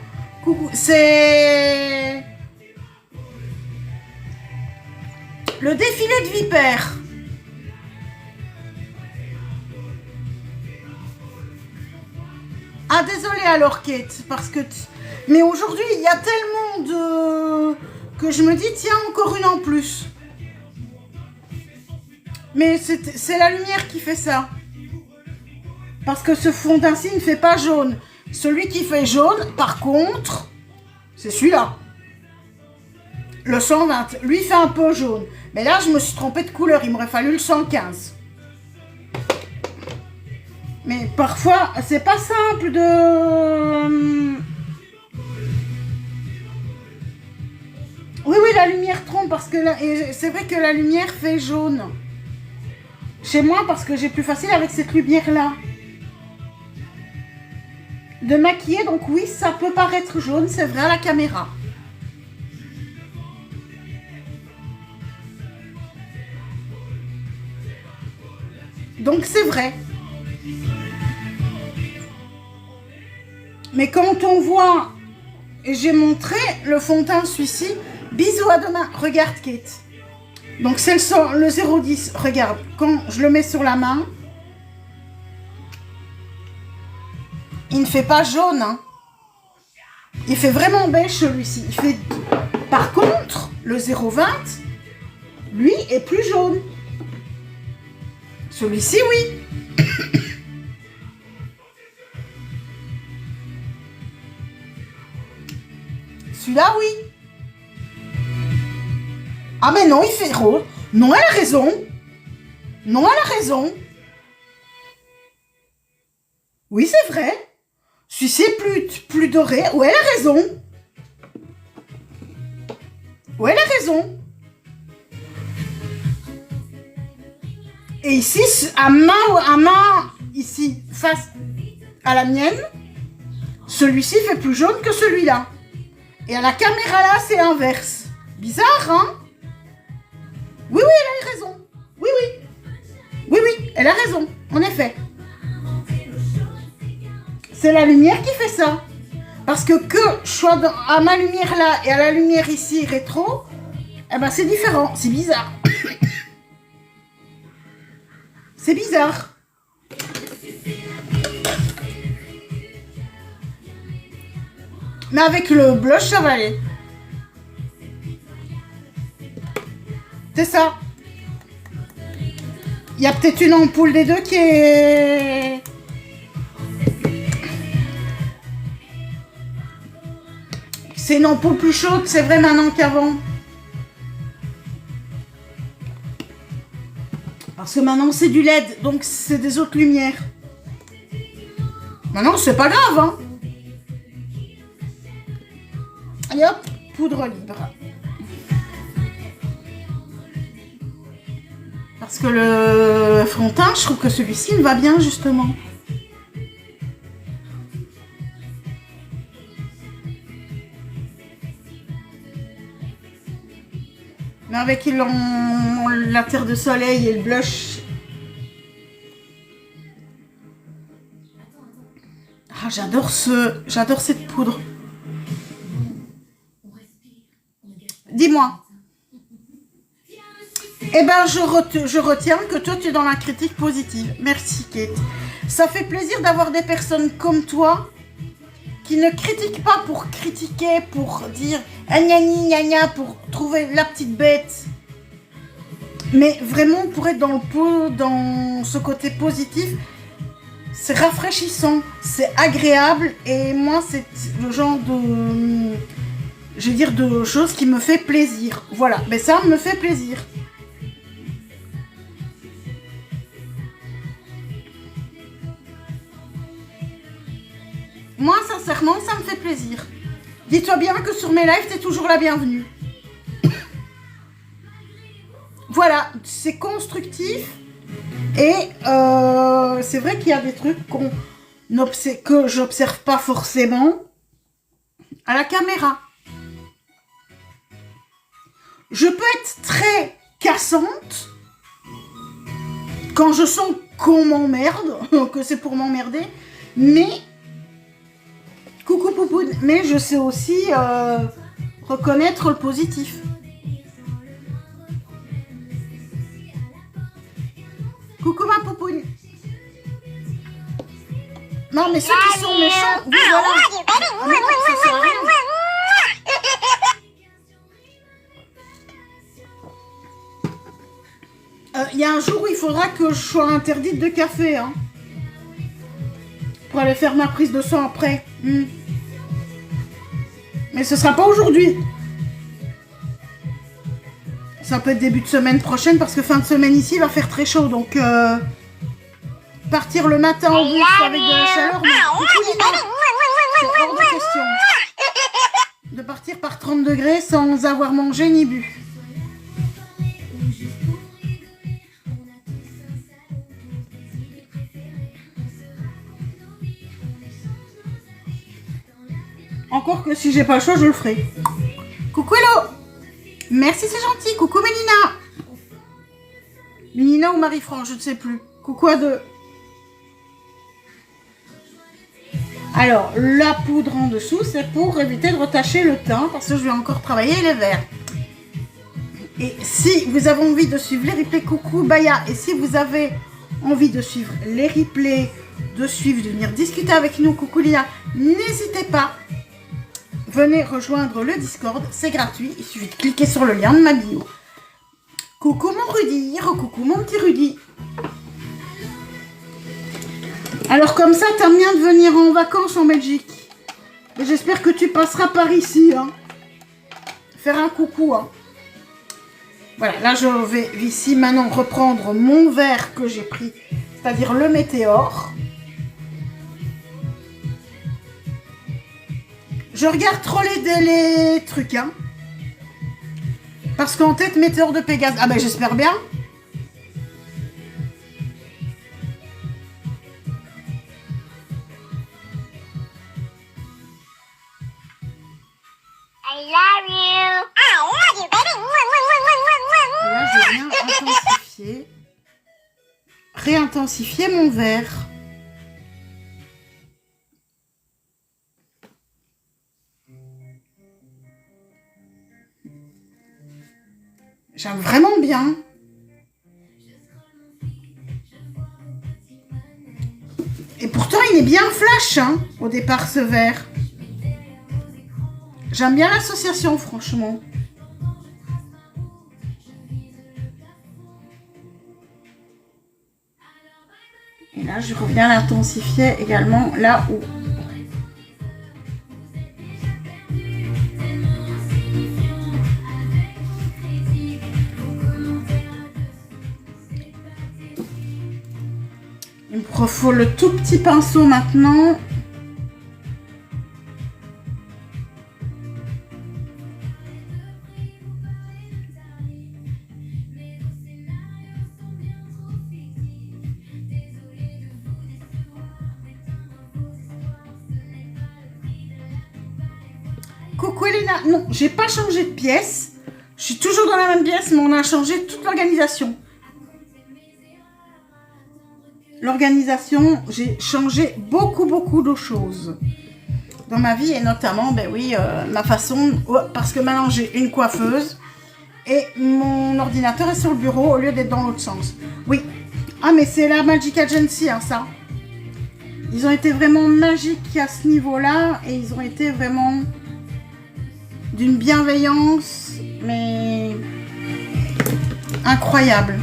Coucou, c'est... Le défilé de vipères. Ah, désolée alors, Kate, parce que... Mais aujourd'hui, il y a tellement de... que je me dis, tiens, encore une en plus. Mais c'est la lumière qui fait ça. Parce que ce fond teint-ci ne fait pas jaune. Celui qui fait jaune, par contre, c'est celui-là. Le 120, lui fait un peu jaune. Mais là, je me suis trompée de couleur. Il m'aurait fallu le 115. Mais parfois, c'est pas simple de... Oui, la lumière trompe parce que c'est vrai que la lumière fait jaune. Chez moi, parce que j'ai plus facile avec cette lumière-là. De maquiller, donc oui, ça peut paraître jaune, c'est vrai à la caméra. Donc c'est vrai. Mais quand on voit, et j'ai montré le fond de teint celui-ci, bisous à demain, regarde Kate. Donc c'est le 010, regarde, quand je le mets sur la main, il ne fait pas jaune, hein. Il fait vraiment beige celui-ci. Il fait... Par contre, le 0,20, lui, est plus jaune. Celui-ci, oui. Celui-là, oui. Ah, mais non, il fait rose. Non, elle a raison. Non, elle a raison. Oui, c'est vrai. Celui-ci est plus doré. Ouais, elle a raison. Ouais, elle a raison. Et ici, à main, ici, face à la mienne, celui-ci fait plus jaune que celui-là. Et à la caméra là, c'est inverse. Bizarre, hein? Oui, oui, elle a raison. Oui, oui. Oui, oui, elle a raison, en effet. C'est la lumière qui fait ça. Parce que je sois à ma lumière là et à la lumière ici, rétro, eh ben c'est différent, c'est bizarre. C'est bizarre. Mais avec le blush, ça va aller. C'est ça. Il y a peut-être une ampoule des deux qui est... C'est une ampoule plus chaude, c'est vrai, maintenant qu'avant. Parce que maintenant, c'est du LED, donc c'est des autres lumières. Maintenant, c'est pas grave, hein. Allez hop, poudre libre. Parce que le fond de teint, je trouve que celui-ci me va bien, justement. Mais avec la terre de soleil et le blush. Ah, j'adore cette poudre. Dis-moi. Eh ben, je retiens que toi, tu es dans la critique positive. Merci, Kate. Ça fait plaisir d'avoir des personnes comme toi qui ne critiquent pas pour critiquer, pour dire gna gna, pour trouver la petite bête. Mais vraiment, pour être dans ce côté positif, c'est rafraîchissant, c'est agréable. Et moi, c'est le genre de... Je veux dire, de choses qui me fait plaisir. Voilà, mais ça me fait plaisir. Moi, sincèrement, ça me fait plaisir. Dis-toi bien que sur mes lives, t'es toujours la bienvenue. Voilà, c'est constructif. Et c'est vrai qu'il y a des trucs que j'observe pas forcément à la caméra. Je peux être très cassante quand je sens qu'on m'emmerde, que c'est pour m'emmerder, mais... Coucou Poupoune, mais je sais aussi reconnaître le positif. Coucou ma Poupoune. Non mais ceux qui sont méchants, oui voilà. Ah, mais non, ça sert à rien. Il y a un jour où il faudra que je sois interdite de café, hein, pour aller faire ma prise de sang après. Mais ce sera pas aujourd'hui. Ça peut être début de semaine prochaine parce que fin de semaine ici il va faire très chaud. Donc partir le matin au bus avec de la chaleur, c'est hors de question. De partir par 30 degrés sans avoir mangé ni bu. Encore que si j'ai pas le choix, je le ferai. Coucou Hello. Merci, c'est gentil. Coucou Mélina. Mélina ou Marie-France, je ne sais plus. Coucou à deux. Alors, la poudre en dessous, c'est pour éviter de retacher le teint parce que je vais encore travailler les verres. Et si vous avez envie de suivre les replays, coucou Baya. Et si vous avez envie de suivre les replays, de venir discuter avec nous, coucou Lia, n'hésitez pas. venez rejoindre le Discord, c'est gratuit, il suffit de cliquer sur le lien de ma bio. Coucou mon Rudy, coucou mon petit Rudy. Alors comme ça, t'aimes bien de venir en vacances en Belgique. Et j'espère que tu passeras par ici, hein. Faire un coucou, hein. Voilà, là je vais ici maintenant reprendre mon verre que j'ai pris, c'est-à-dire le météore. Je regarde trop les trucs, hein. Parce qu'en tête, météore de Pégase. Ah ben j'espère bien. I love you. I love you, baby. Là, je viens intensifier. Réintensifier mon verre. J'aime vraiment bien. Et pourtant, il est bien flash, hein, au départ, ce verre. J'aime bien l'association, franchement. Et là, je reviens l'intensifier également là où... Il me faut le tout petit pinceau maintenant. Coucou Elena. Non, j'ai pas changé de pièce. Je suis toujours dans la même pièce, mais on a changé toute l'organisation. L'organisation, j'ai changé beaucoup de choses dans ma vie et notamment, ben oui, ma façon, parce que maintenant j'ai une coiffeuse et mon ordinateur est sur le bureau au lieu d'être dans l'autre sens. Oui, ah mais c'est la Magic Agency, hein, ça. Ils ont été vraiment magiques à ce niveau-là et ils ont été vraiment d'une bienveillance, mais incroyable.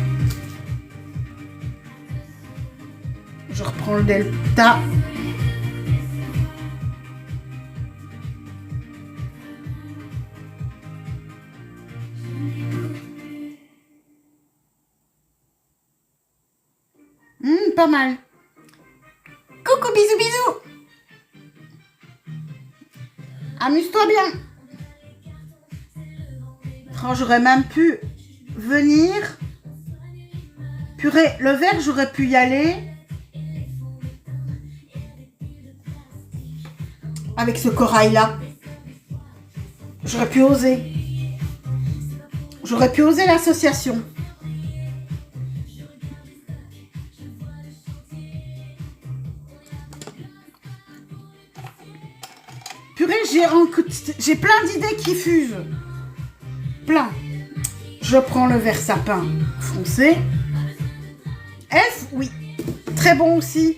Je reprends le delta. Pas mal. Coucou, bisous, bisous. Amuse-toi bien. Oh, j'aurais même pu venir. Purée, le verre, j'aurais pu y aller. Avec ce corail-là. J'aurais pu oser. J'aurais pu oser l'association. Purée, j'ai plein d'idées qui fusent. Plein. Je prends le vert sapin foncé. F, oui. Très bon aussi.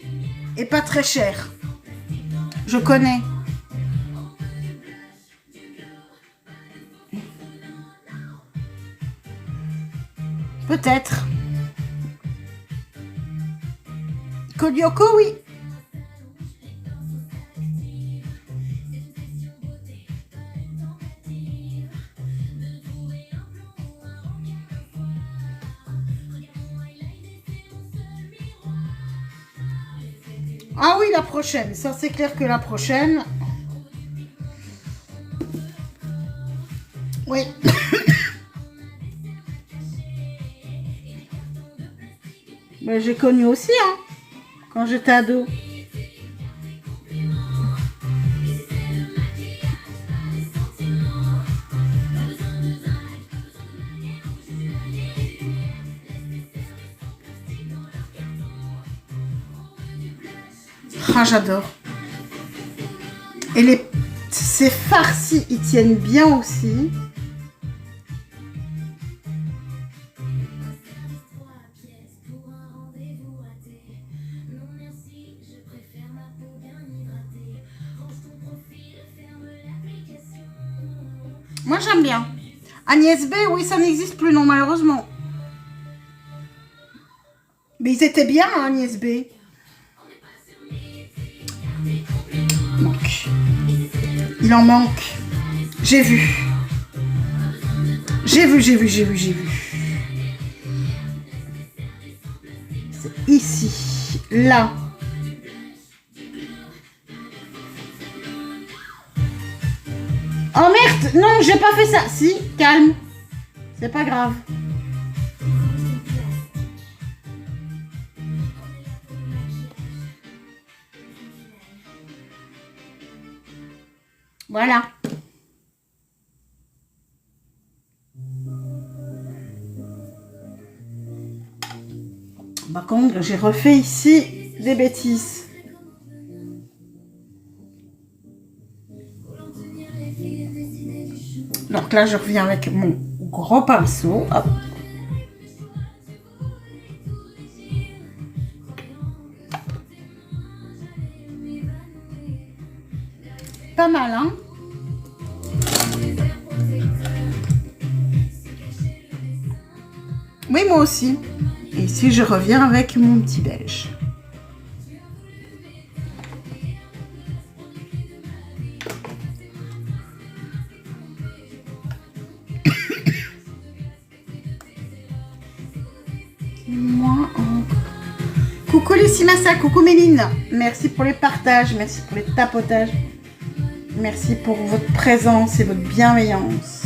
Et pas très cher. Je connais. Peut-être. Kodioko, oui. Ah oui, la prochaine. Ça, c'est clair que la prochaine. Oui. Ben, j'ai connu aussi, hein, quand j'étais ado. Ah, j'adore. Et ces farcis, ils tiennent bien aussi. Moi, j'aime bien. Agnès B, oui, ça n'existe plus, non, malheureusement. Mais ils étaient bien, hein, Agnès B. Il en manque. J'ai vu. J'ai vu. C'est ici, là. Oh merde, non, j'ai pas fait ça. Si, calme. C'est pas grave. Voilà. Par contre, j'ai refait ici des bêtises. Donc là, je reviens avec mon gros pinceau. Hop. Pas mal, hein? Oui, moi aussi. Et ici, je reviens avec mon petit beige. Coucou Lucie Massa, coucou Méline. Merci pour les partages, merci pour les tapotages. Merci pour votre présence et votre bienveillance.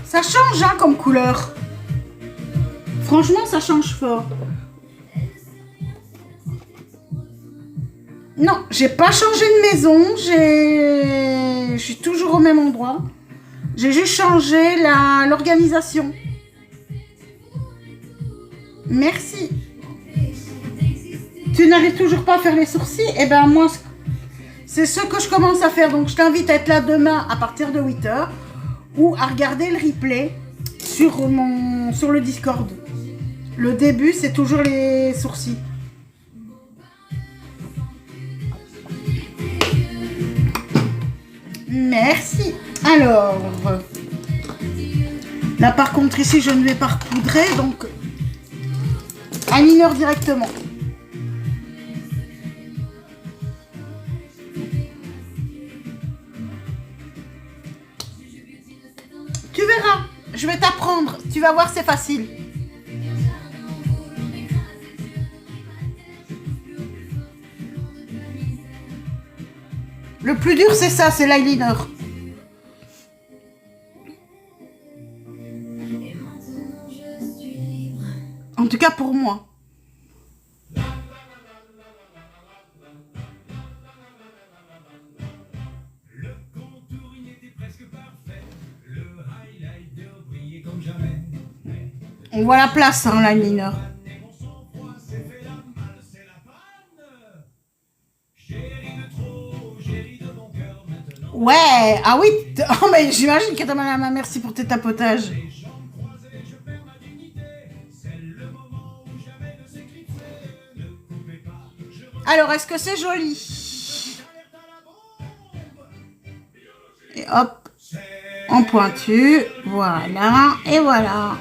Ça change hein, comme couleur. Franchement, ça change fort. Non, j'ai pas changé de maison. Je suis toujours au même endroit. J'ai juste changé l'organisation. Merci. Tu n'arrives toujours pas à faire les sourcils? Eh ben moi, c'est ce que je commence à faire. Donc je t'invite à être là demain à partir de 8h ou à regarder le replay sur le Discord. Le début, c'est toujours les sourcils. Merci. Alors, là par contre ici, je ne vais pas recoudrer, donc eyeliner directement. Tu verras, je vais t'apprendre, tu vas voir, c'est facile. Le plus dur, c'est ça, c'est l'eyeliner. En tout cas pour moi. On voit la place, hein, l'eyeliner. Ouais, ah oui, oh, mais j'imagine que t'as mal à ma merci pour tes tapotages. Alors, est-ce que c'est joli? Et hop, en pointu, voilà, et voilà.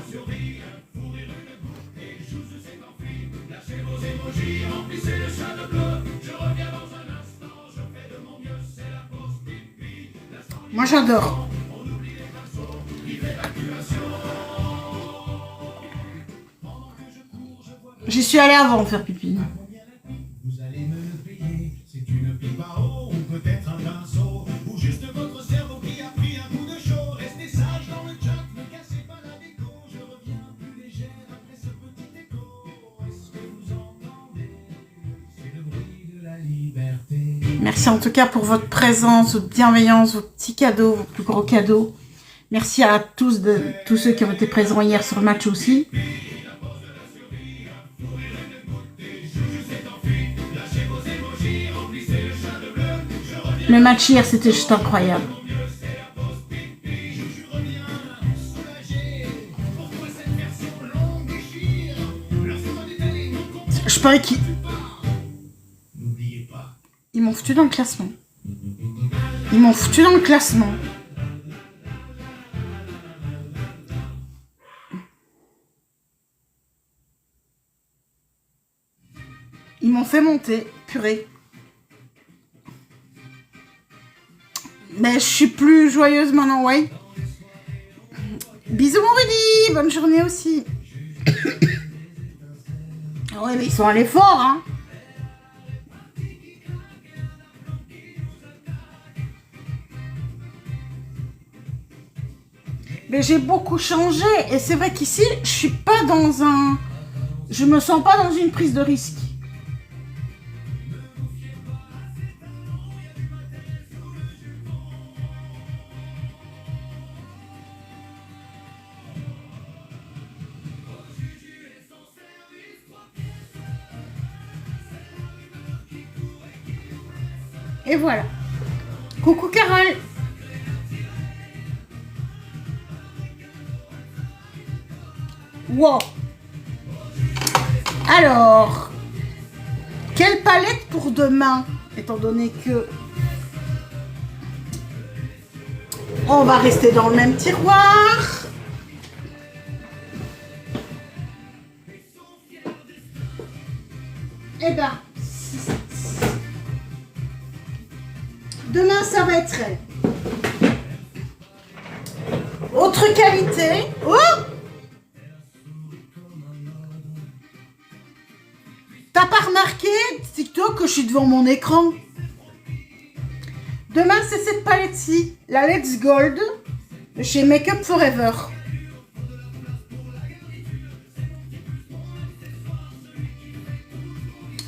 Moi, j'adore. J'y suis allée avant faire pipi. Vous allez me le payer, c'est une pipe à eau, ou peut-être un pinceau, ou juste votre cerveau qui a pris un coup de chaud. Restez sage dans le chat, ne cassez pas la déco. Je reviens plus légère après ce petit écho. Est-ce que vous entendez? C'est le bruit de la liberté. Merci en tout cas pour votre présence, votre bienveillance, vos petits cadeaux, vos plus gros cadeaux. Merci à tous ceux qui ont été présents hier sur le match aussi. Le match hier, c'était juste incroyable. Je parie qu'il... N'oubliez pas, Ils m'ont foutu dans le classement. Ils m'ont foutu dans le classement. Ils m'ont fait monter, purée. Mais je suis plus joyeuse maintenant, ouais. Bisous mon Rudy, bonne journée aussi. Ouais, mais ils sont allés fort, hein. Mais j'ai beaucoup changé et c'est vrai qu'ici, je suis pas dans un... Je me sens pas dans une prise de risque. Et voilà. Coucou Carole. Wow. Alors, quelle palette pour demain, étant donné que on va rester dans le même tiroir. Eh ben, demain ça va être autre qualité. Oh! T'as pas remarqué, TikTok, que je suis devant mon écran? Demain, c'est cette palette-ci, la Let's Gold, de chez Make Up Forever.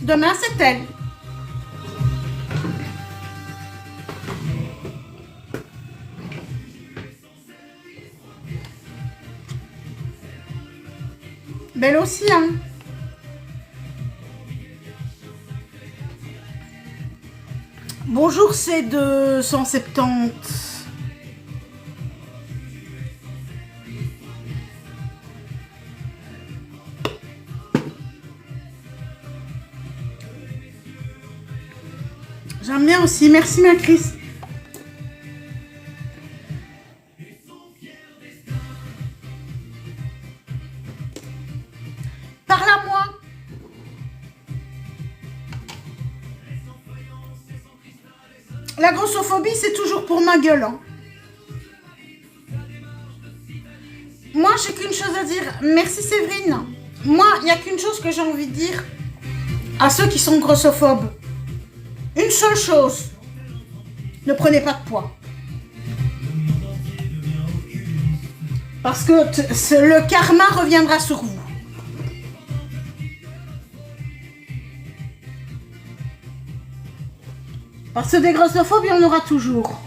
Demain, c'est elle. Belle aussi, hein. Bonjour, c'est 270. J'aime bien aussi. Merci, ma Chris. Parle à moi. La grossophobie, c'est toujours pour ma gueule. Hein. Moi, j'ai qu'une chose à dire. Merci, Séverine. Moi, il n'y a qu'une chose que j'ai envie de dire à ceux qui sont grossophobes. Une seule chose. Ne prenez pas de poids. Parce que le karma reviendra sur vous. Parce que des grossophobes, il y en aura toujours.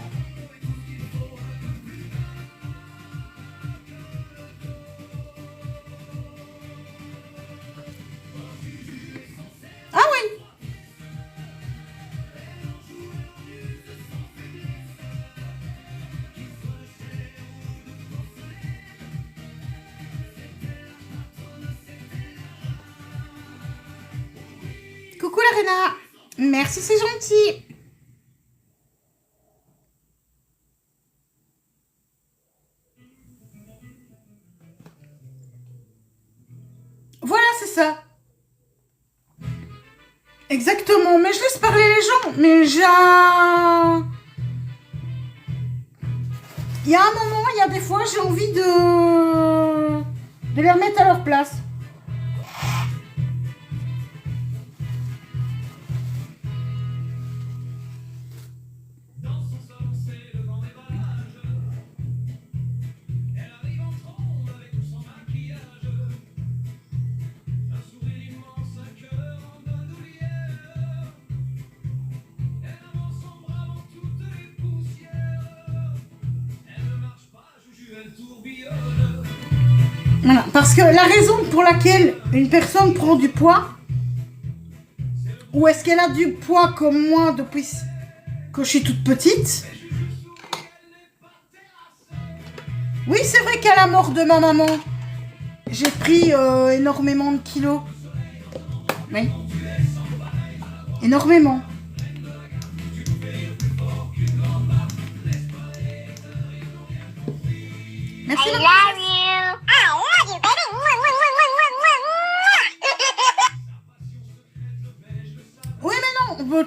Ah oui. Coucou la Réna. Merci, c'est gentil. Voilà, c'est ça. Exactement, mais je laisse parler les gens. Mais il y a un moment, il y a des fois, j'ai envie de les remettre à leur place. Voilà, parce que la raison pour laquelle une personne prend du poids, ou est-ce qu'elle a du poids comme moi depuis que je suis toute petite? Oui, c'est vrai qu'à la mort de ma maman, j'ai pris énormément de kilos. Oui. Énormément. Merci, I ma love princesse. you. I love you, baby. Mwah, mwah, mwah, mwah, mwah, mwah. Oui, mais non.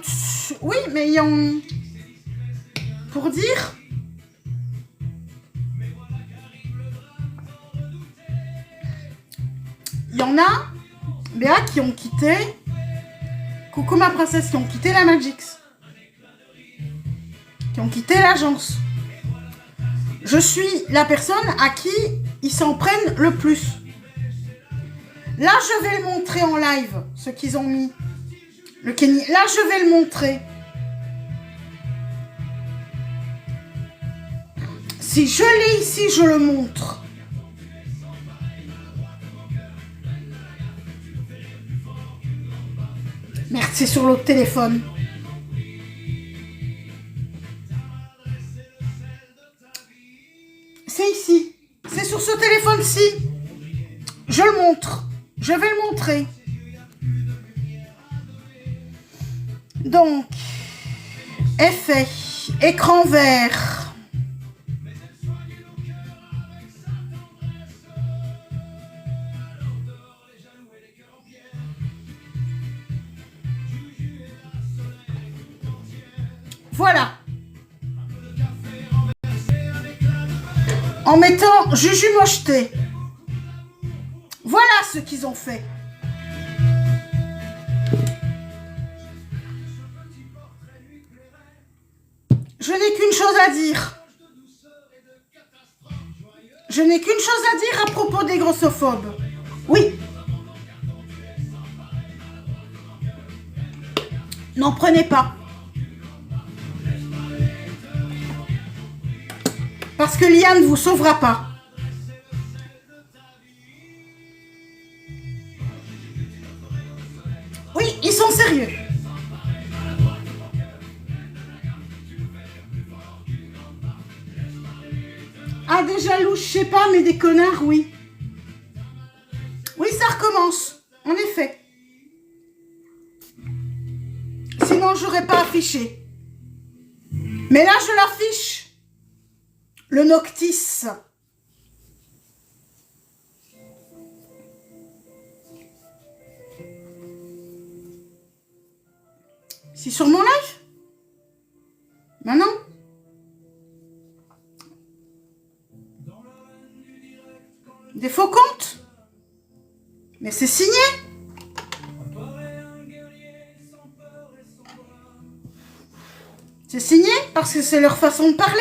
Oui, mais il y en... Pour dire... Il y en a, Béa, qui ont quitté... Coucou ma princesse, qui ont quitté la Magix. Qui ont quitté l'agence. Je suis la personne à qui ils s'en prennent le plus. Là, je vais le montrer en live, ce qu'ils ont mis. Le Kenny. Là, je vais le montrer. Si je l'ai ici, je le montre. Merde, c'est sur l'autre téléphone. C'est ici. C'est sur ce téléphone-ci. Je le montre. Je vais le montrer. Donc, effet, écran vert. Voilà. En mettant Juju mocheté. Voilà ce qu'ils ont fait. Je n'ai qu'une chose à dire. Je n'ai qu'une chose à dire à propos des grossophobes. Oui. N'en prenez pas. Parce que l'IA ne vous sauvera pas. Oui, ils sont sérieux. Ah, des jaloux, je sais pas, mais des connards, oui. Oui, ça recommence, en effet. Sinon, j'aurais pas affiché. Mais là, je l'affiche. Le Noctis. C'est sur mon live? Maintenant? Des faux comptes? Mais c'est signé? C'est signé parce que c'est leur façon de parler?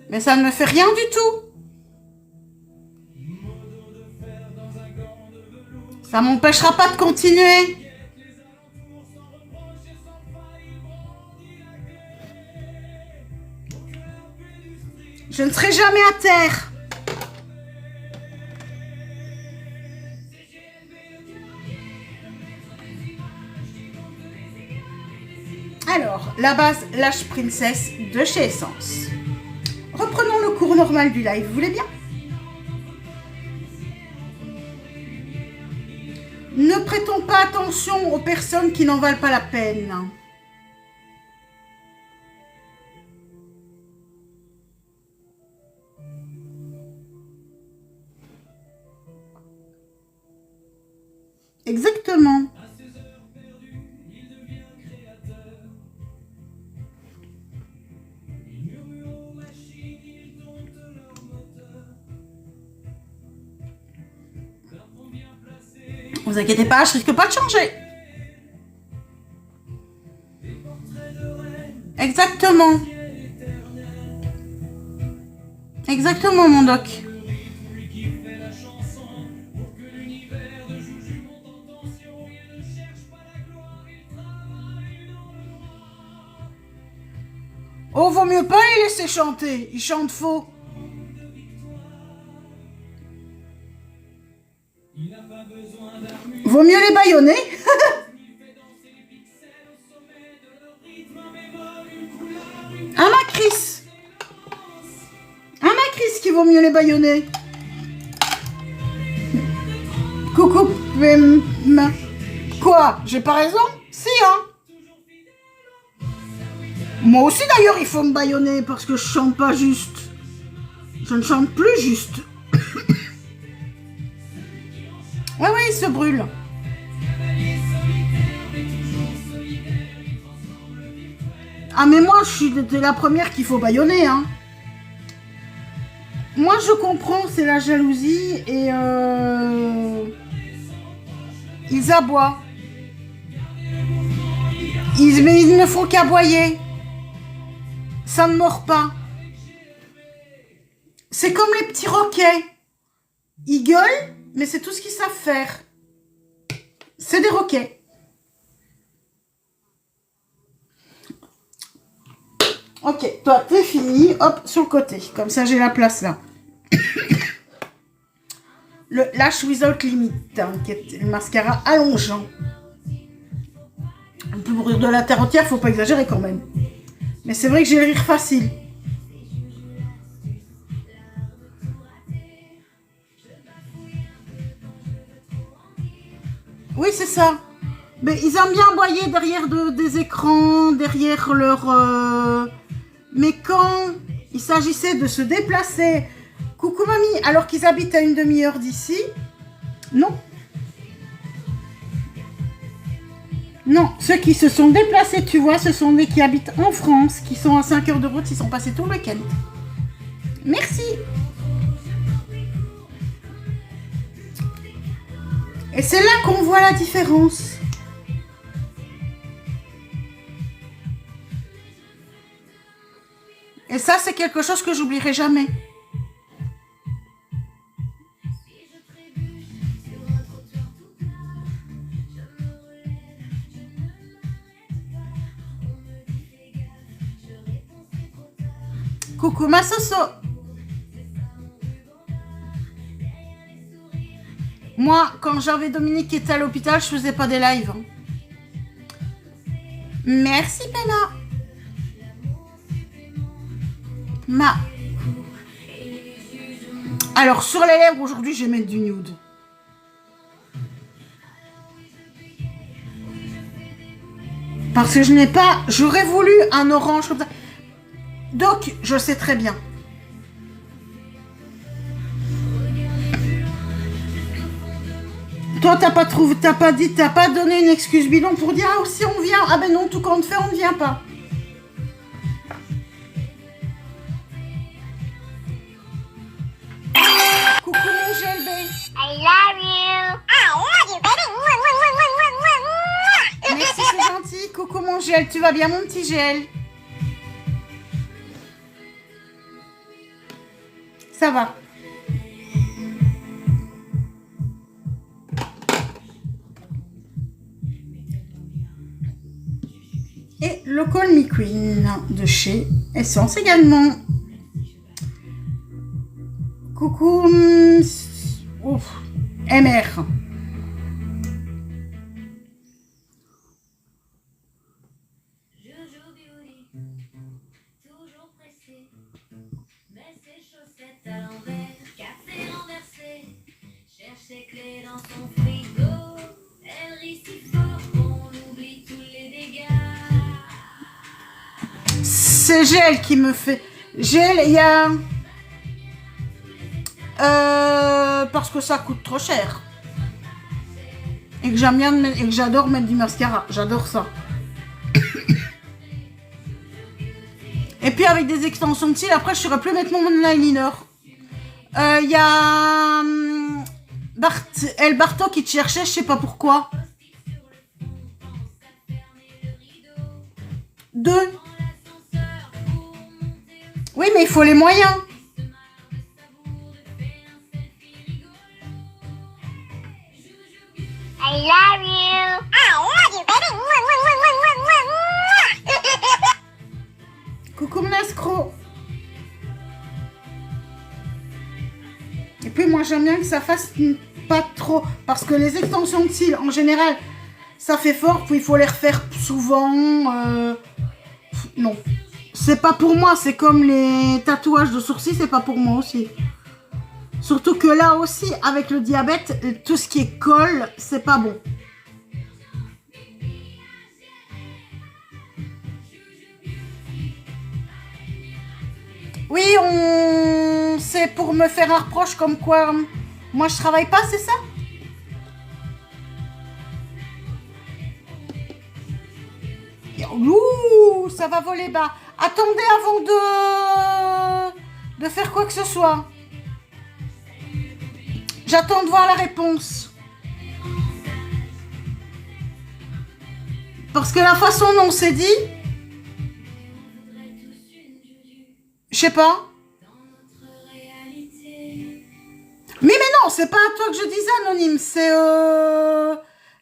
Mais ça ne me fait rien du tout. Ça m'empêchera pas de continuer. Je ne serai jamais à terre. Alors, la base Lash Princess de chez Essence. Reprenons le cours normal du live, vous voulez bien? Ne prêtons pas attention aux personnes qui n'en valent pas la peine. Exactement. Vous inquiétez pas, je risque pas de changer. Exactement. Exactement, mon doc. Oh, vaut mieux pas les laisser chanter. Ils chantent faux. Vaut mieux les bâillonner. Ah, ma Chris. Ah, ma Chris qui vaut mieux les bâillonner. Coucou. Quoi? J'ai pas raison? Si, hein. Moi aussi d'ailleurs il faut me bâillonner parce que je chante pas juste. Je ne chante plus juste. Ouais, ouais, il se brûle. Ah mais moi je suis la première qu'il faut bâillonner, hein. Moi je comprends, c'est la jalousie et ils aboient. Mais ils ne font qu'aboyer. Ça ne mord pas. C'est comme les petits roquets. Ils gueulent, mais c'est tout ce qu'ils savent faire. C'est des roquets. Ok, toi, t'es fini. Hop, sur le côté. Comme ça, j'ai la place là. Le Lash Without Limit, hein, qui est le mascara allongeant. On peut mourir de la terre entière, faut pas exagérer quand même. Mais c'est vrai que j'ai le rire facile. Oui, c'est ça. Mais ils aiment bien aboyer derrière des écrans, derrière leur... Mais quand il s'agissait de se déplacer, coucou mamie, alors qu'ils habitent à une demi-heure d'ici, non. Non, ceux qui se sont déplacés, tu vois, ce sont des qui habitent en France, qui sont à 5 heures de route, ils sont passés tout le week-end. Merci. Et c'est là qu'on voit la différence. Et ça, c'est quelque chose que j'oublierai jamais. Coucou ma Soso. Moi, quand j'avais Dominique qui était à l'hôpital, je faisais pas des lives. Merci Pena. Alors, sur les lèvres, aujourd'hui, je vais mettre du nude. Parce que je n'ai pas... J'aurais voulu un orange comme ça. Donc, je sais très bien. Toi, t'as pas trouvé, t'as pas dit, t'as pas donné une excuse bidon pour dire, ah, si on vient, ah ben non, tout compte fait, on ne vient pas. Coucou mon gel, babe. I love you. I love you, baby. Merci, c'est gentil. Coucou mon gel, tu vas bien mon petit gel? Ça va. Et le Call Me Queen de chez Essence également. Coucou ouf, MR. C'est Gel qui me fait. Gel, il y a. Parce que ça coûte trop cher. Et que j'aime bien et que j'adore mettre du mascara. J'adore ça. Et puis avec des extensions de cils, après je saurais plus mettre mon eyeliner. Il y a El Barto qui te cherchait, je sais pas pourquoi. 2. Oui, mais il faut les moyens. I love you. I love you, baby. Coucou mon escroc. Et puis moi j'aime bien que ça fasse pas trop. Parce que les extensions de cils, en général, ça fait fort. Puis il faut les refaire souvent. Non. C'est pas pour moi. C'est comme les tatouages de sourcils, c'est pas pour moi aussi. Surtout que là aussi, avec le diabète, tout ce qui est colle, c'est pas bon. Oui, c'est pour me faire un reproche comme quoi moi je travaille pas, c'est ça? Ouh, ça va voler bas. Attendez avant de faire quoi que ce soit. J'attends de voir la réponse. Parce que la façon dont c'est dit, je sais pas. Mais non, c'est pas à toi que je dis ça, Anonyme. C'est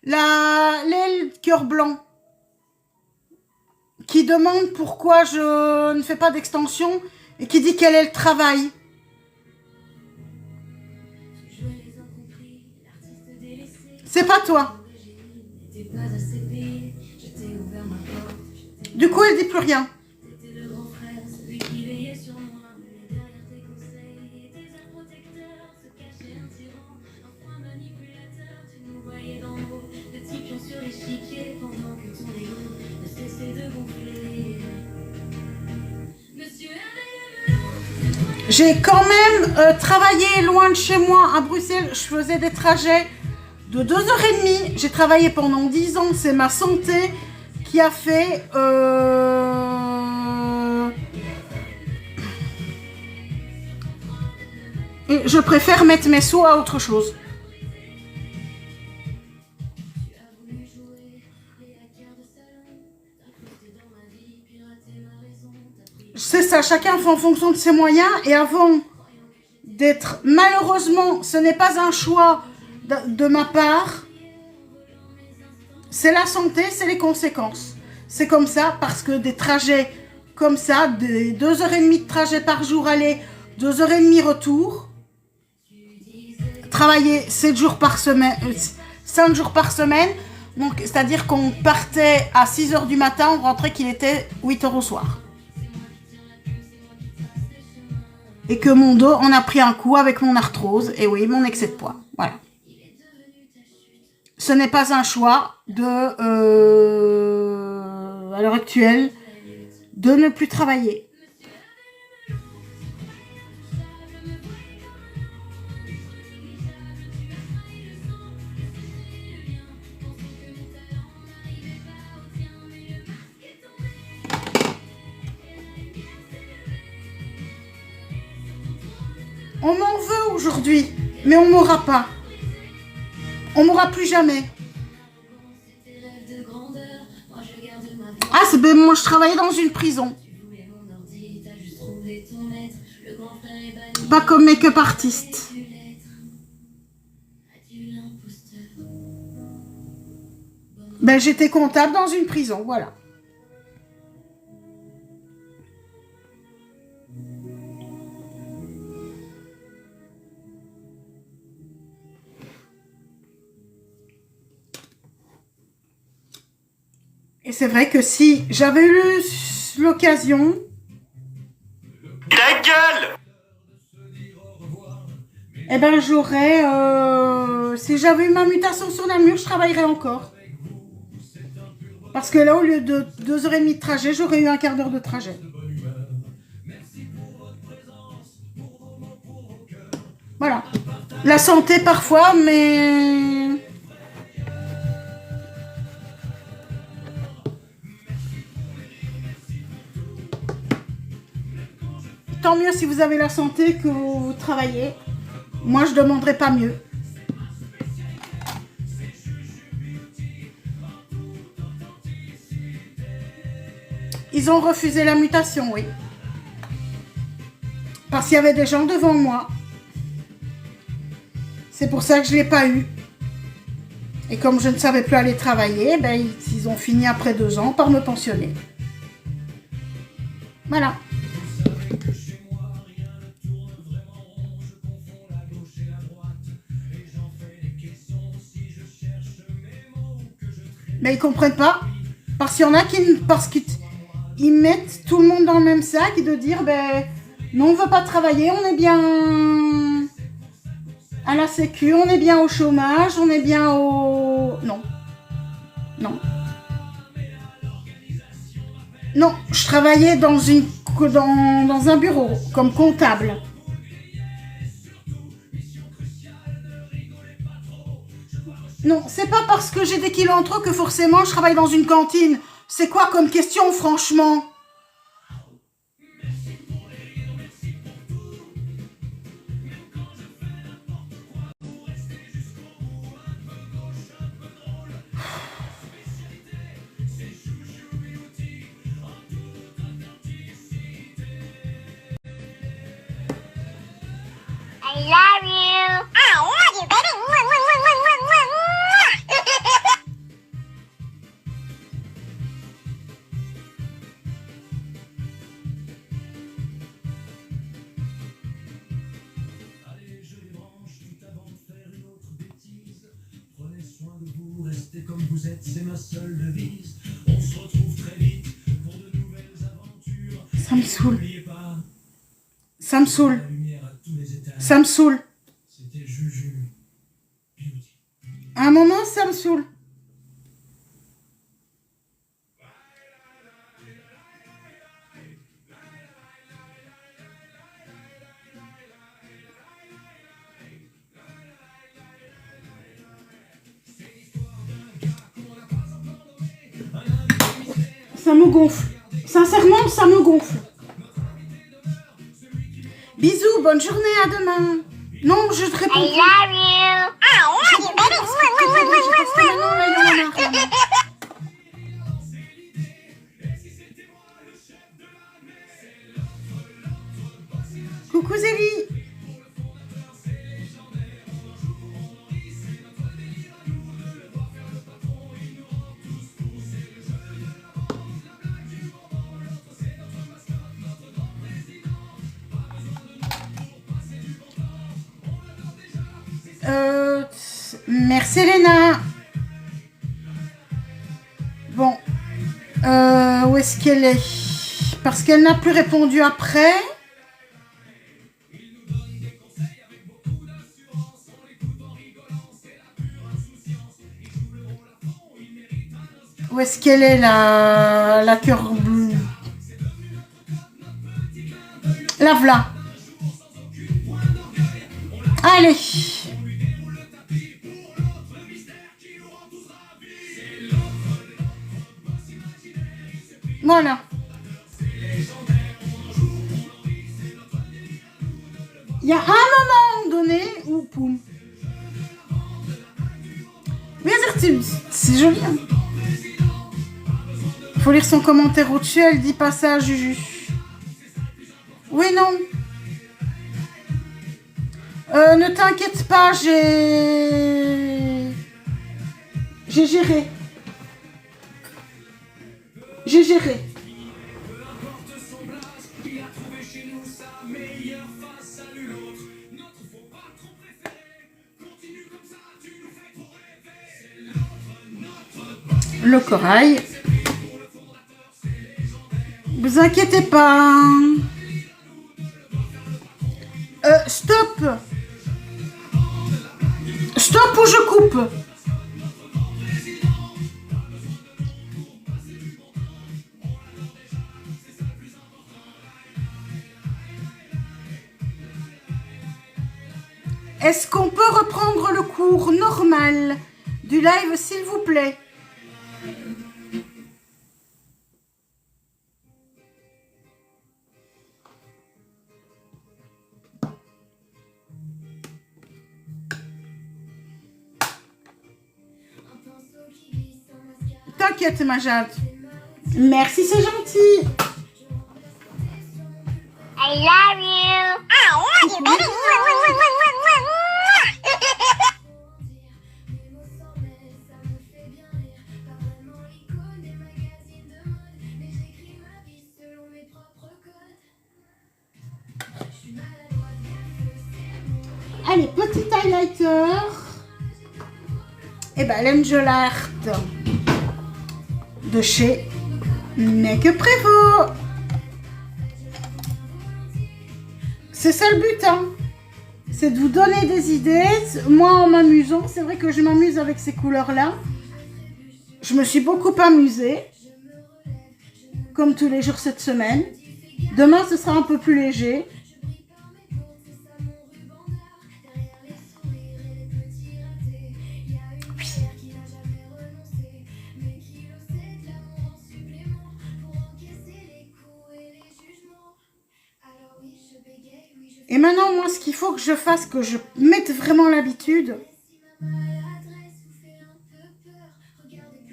l'aile cœur blanc qui demande pourquoi je ne fais pas d'extension et qui dit quel est le travail. C'est pas toi. Du coup, elle dit plus rien. J'ai quand même travaillé loin de chez moi à Bruxelles. Je faisais des trajets de 2h30. J'ai travaillé pendant 10 ans. C'est ma santé qui a fait... Et je préfère mettre mes sous à autre chose. C'est ça, chacun fait en fonction de ses moyens. Et avant d'être... Malheureusement, ce n'est pas un choix de ma part. C'est la santé, c'est les conséquences. C'est comme ça, parce que des trajets comme ça, des 2h30 de trajet par jour aller, 2h30 retour, travailler 7 jours par semaine, 5 jours par semaine, donc c'est-à-dire qu'on partait à 6h du matin, on rentrait qu'il était 8h au soir. Et que mon dos en a pris un coup avec mon arthrose, et oui, mon excès de poids, voilà. Ce n'est pas un choix à l'heure actuelle, de ne plus travailler. On m'en veut aujourd'hui, mais on m'aura pas. On m'aura plus jamais. Ah, c'est ben moi je travaillais dans une prison. Pas comme make-up artiste. Ben j'étais comptable dans une prison, voilà. Et c'est vrai que si j'avais eu l'occasion... Ta gueule! Eh ben j'aurais... si j'avais eu ma mutation sur Namur, je travaillerais encore. Parce que là, au lieu de 2h30 de trajet, j'aurais eu un quart d'heure de trajet. Voilà. La santé parfois, mais... Tant mieux si vous avez la santé, que vous travaillez. Moi, je ne demanderai pas mieux. Ils ont refusé la mutation, oui. Parce qu'il y avait des gens devant moi. C'est pour ça que je ne l'ai pas eu. Et comme je ne savais plus aller travailler, ben, ils ont fini après 2 ans par me pensionner. Voilà. Mais ils comprennent pas. Parce qu'il y en a parce qu'ils mettent tout le monde dans le même sac et de dire, ben, non, on ne veut pas travailler, on est bien à la sécu, on est bien au chômage, on est bien au... Non. Non. Non, je travaillais dans une dans un bureau, comme comptable. Non, c'est pas parce que j'ai des kilos en trop que forcément je travaille dans une cantine. C'est quoi comme question, franchement? I love you. I love you, baby. Mwah, mwah, mwah, mwah, mwah, mwah, mwah. Allez, je débranche tout avant de faire une autre bêtise. Prenez soin de vous, restez comme vous êtes, c'est ma seule devise. On se retrouve très vite pour de nouvelles aventures. Ça me saoule. N'oubliez pas, Ça me saoule. la lumière à tous les étages. Ça me saoule. C'était Juju Beauty. À un moment, ça me saoule. Ça me gonfle. Sincèrement, ça me gonfle. Bisous, bonne journée, à demain. Non, je te réponds. I love you. I love you, baby. Mwah, mwah, mwah, mwah, mwah, Non, là, il y en a marre, là. Coucou Zélie. Merci Léna. Bon, où est-ce qu'elle est? Parce qu'elle n'a plus répondu après. Où est-ce qu'elle est, la cœur bleu? La voilà. Allez. Voilà. Il y a un moment donné où poum. Bien sûr, c'est joli. Hein. Faut lire son commentaire au-dessus. Elle dit pas ça à Juju. Oui, non. Ne t'inquiète pas, j'ai géré. J'ai géré. Le corail. Vous inquiétez pas. Stop. Stop ou je coupe. Est-ce qu'on peut reprendre le cours normal du live, s'il vous plaît? T'inquiète, ma Jade. Merci, c'est gentil. I love you. I love you, baby. Mwah, mwah, mwah, mwah, mwah, mwah, mwah. Allez, petit highlighter. Et ben, l'Angel Art de chez Make Prévost. C'est ça le but, hein. C'est de vous donner des idées. Moi, en m'amusant, c'est vrai que je m'amuse avec ces couleurs-là. Je me suis beaucoup amusée, comme tous les jours cette semaine. Demain, ce sera un peu plus léger. Et maintenant, moi, ce qu'il faut que je fasse, que je mette vraiment l'habitude,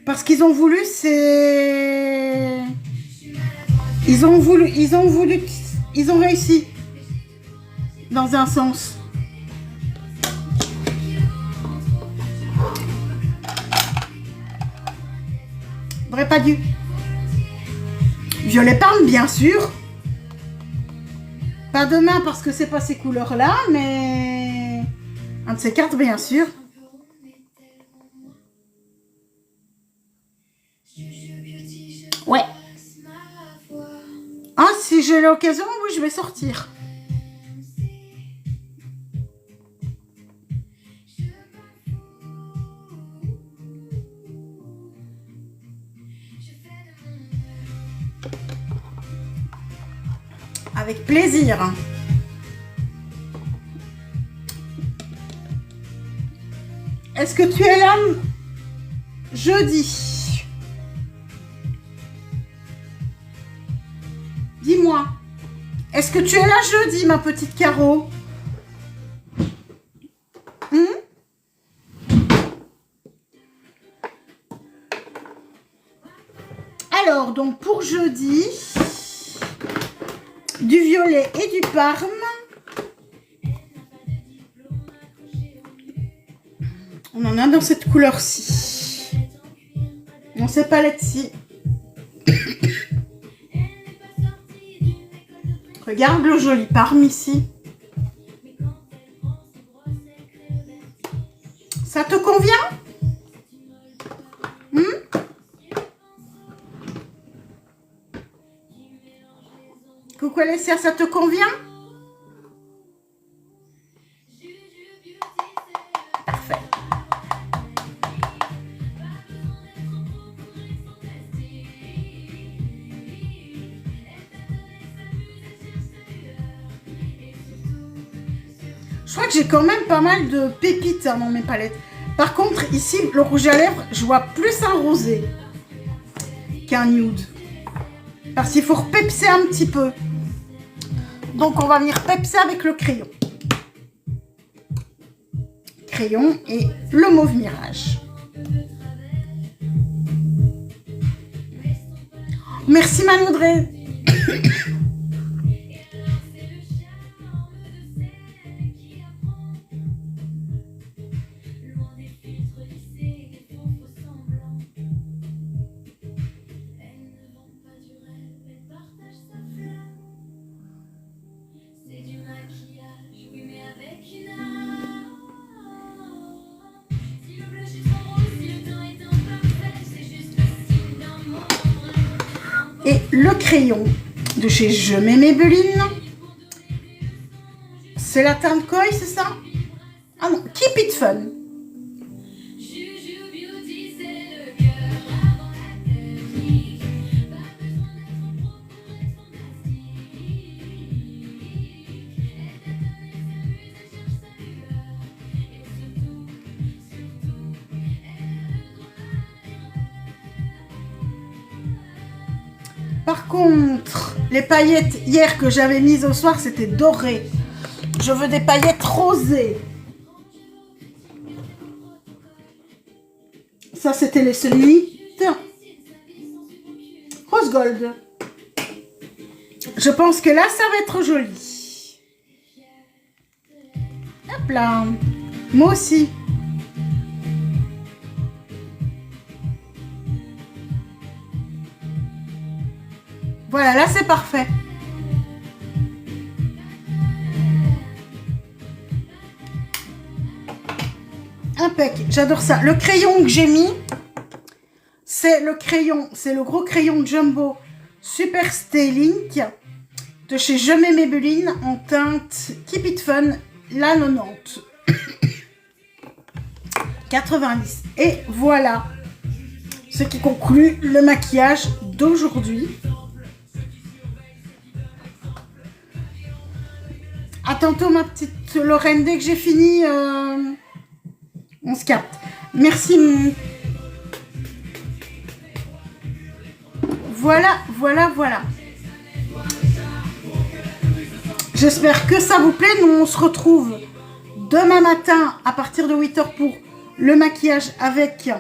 parce qu'ils ont voulu, c'est... Ils ont réussi, dans un sens. J'aurais pas dû. Violet Parme, bien sûr. Pas demain parce que c'est pas ces couleurs-là, mais un de ces quatre, bien sûr. Ouais. Ah, si j'ai l'occasion, oui, je vais sortir. Avec plaisir. Est-ce que tu es là jeudi? Dis-moi. Est-ce que tu es là jeudi, ma petite Caro? Alors, donc pour jeudi... Du violet et du parme. On en a dans cette couleur-ci. Dans ces palettes-ci. Regarde le joli parme ici. Ça te convient? Coucou Alessia, ça te convient? Parfait. Je crois que j'ai quand même pas mal de pépites dans mes palettes. Par contre, ici, le rouge à lèvres, je vois plus un rosé qu'un nude. Parce qu'il faut repepser un petit peu. Donc, on va venir pepser avec le crayon. Crayon et le mauve mirage. Merci Manoudré. Et le crayon de chez Je mets Maybelline. C'est la teinte Koi, c'est ça? Ah non, Keep It Fun. Par contre, les paillettes hier que j'avais mises au soir, c'était doré. Je veux des paillettes rosées. Ça, c'était les Sunlight. Rose Gold. Je pense que là, ça va être joli. Hop là. Moi aussi. Voilà, là c'est parfait. Impec, j'adore ça. Le crayon que j'ai mis, c'est le crayon, c'est le gros crayon Jumbo Super Stay Link de chez Je mets Maybelline en teinte Keep It Fun, la 90. 90. Et voilà ce qui conclut le maquillage d'aujourd'hui. tantôt, ma petite Lorraine. Dès que j'ai fini, on se capte. Merci. Voilà. J'espère que ça vous plaît. Nous, on se retrouve demain matin à partir de 8h pour le maquillage avec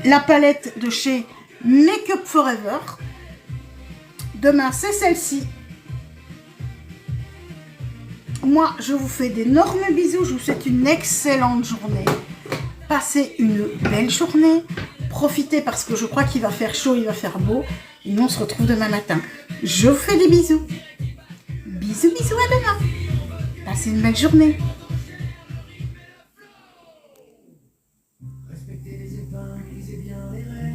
la palette de chez Make Up Forever. Demain, c'est celle-ci. Moi, je vous fais d'énormes bisous. Je vous souhaite une excellente journée. Passez une belle journée. Profitez parce que je crois qu'il va faire chaud, il va faire beau. Et nous, on se retrouve demain matin. Je vous fais des bisous. Bisous, à demain. Passez une belle journée.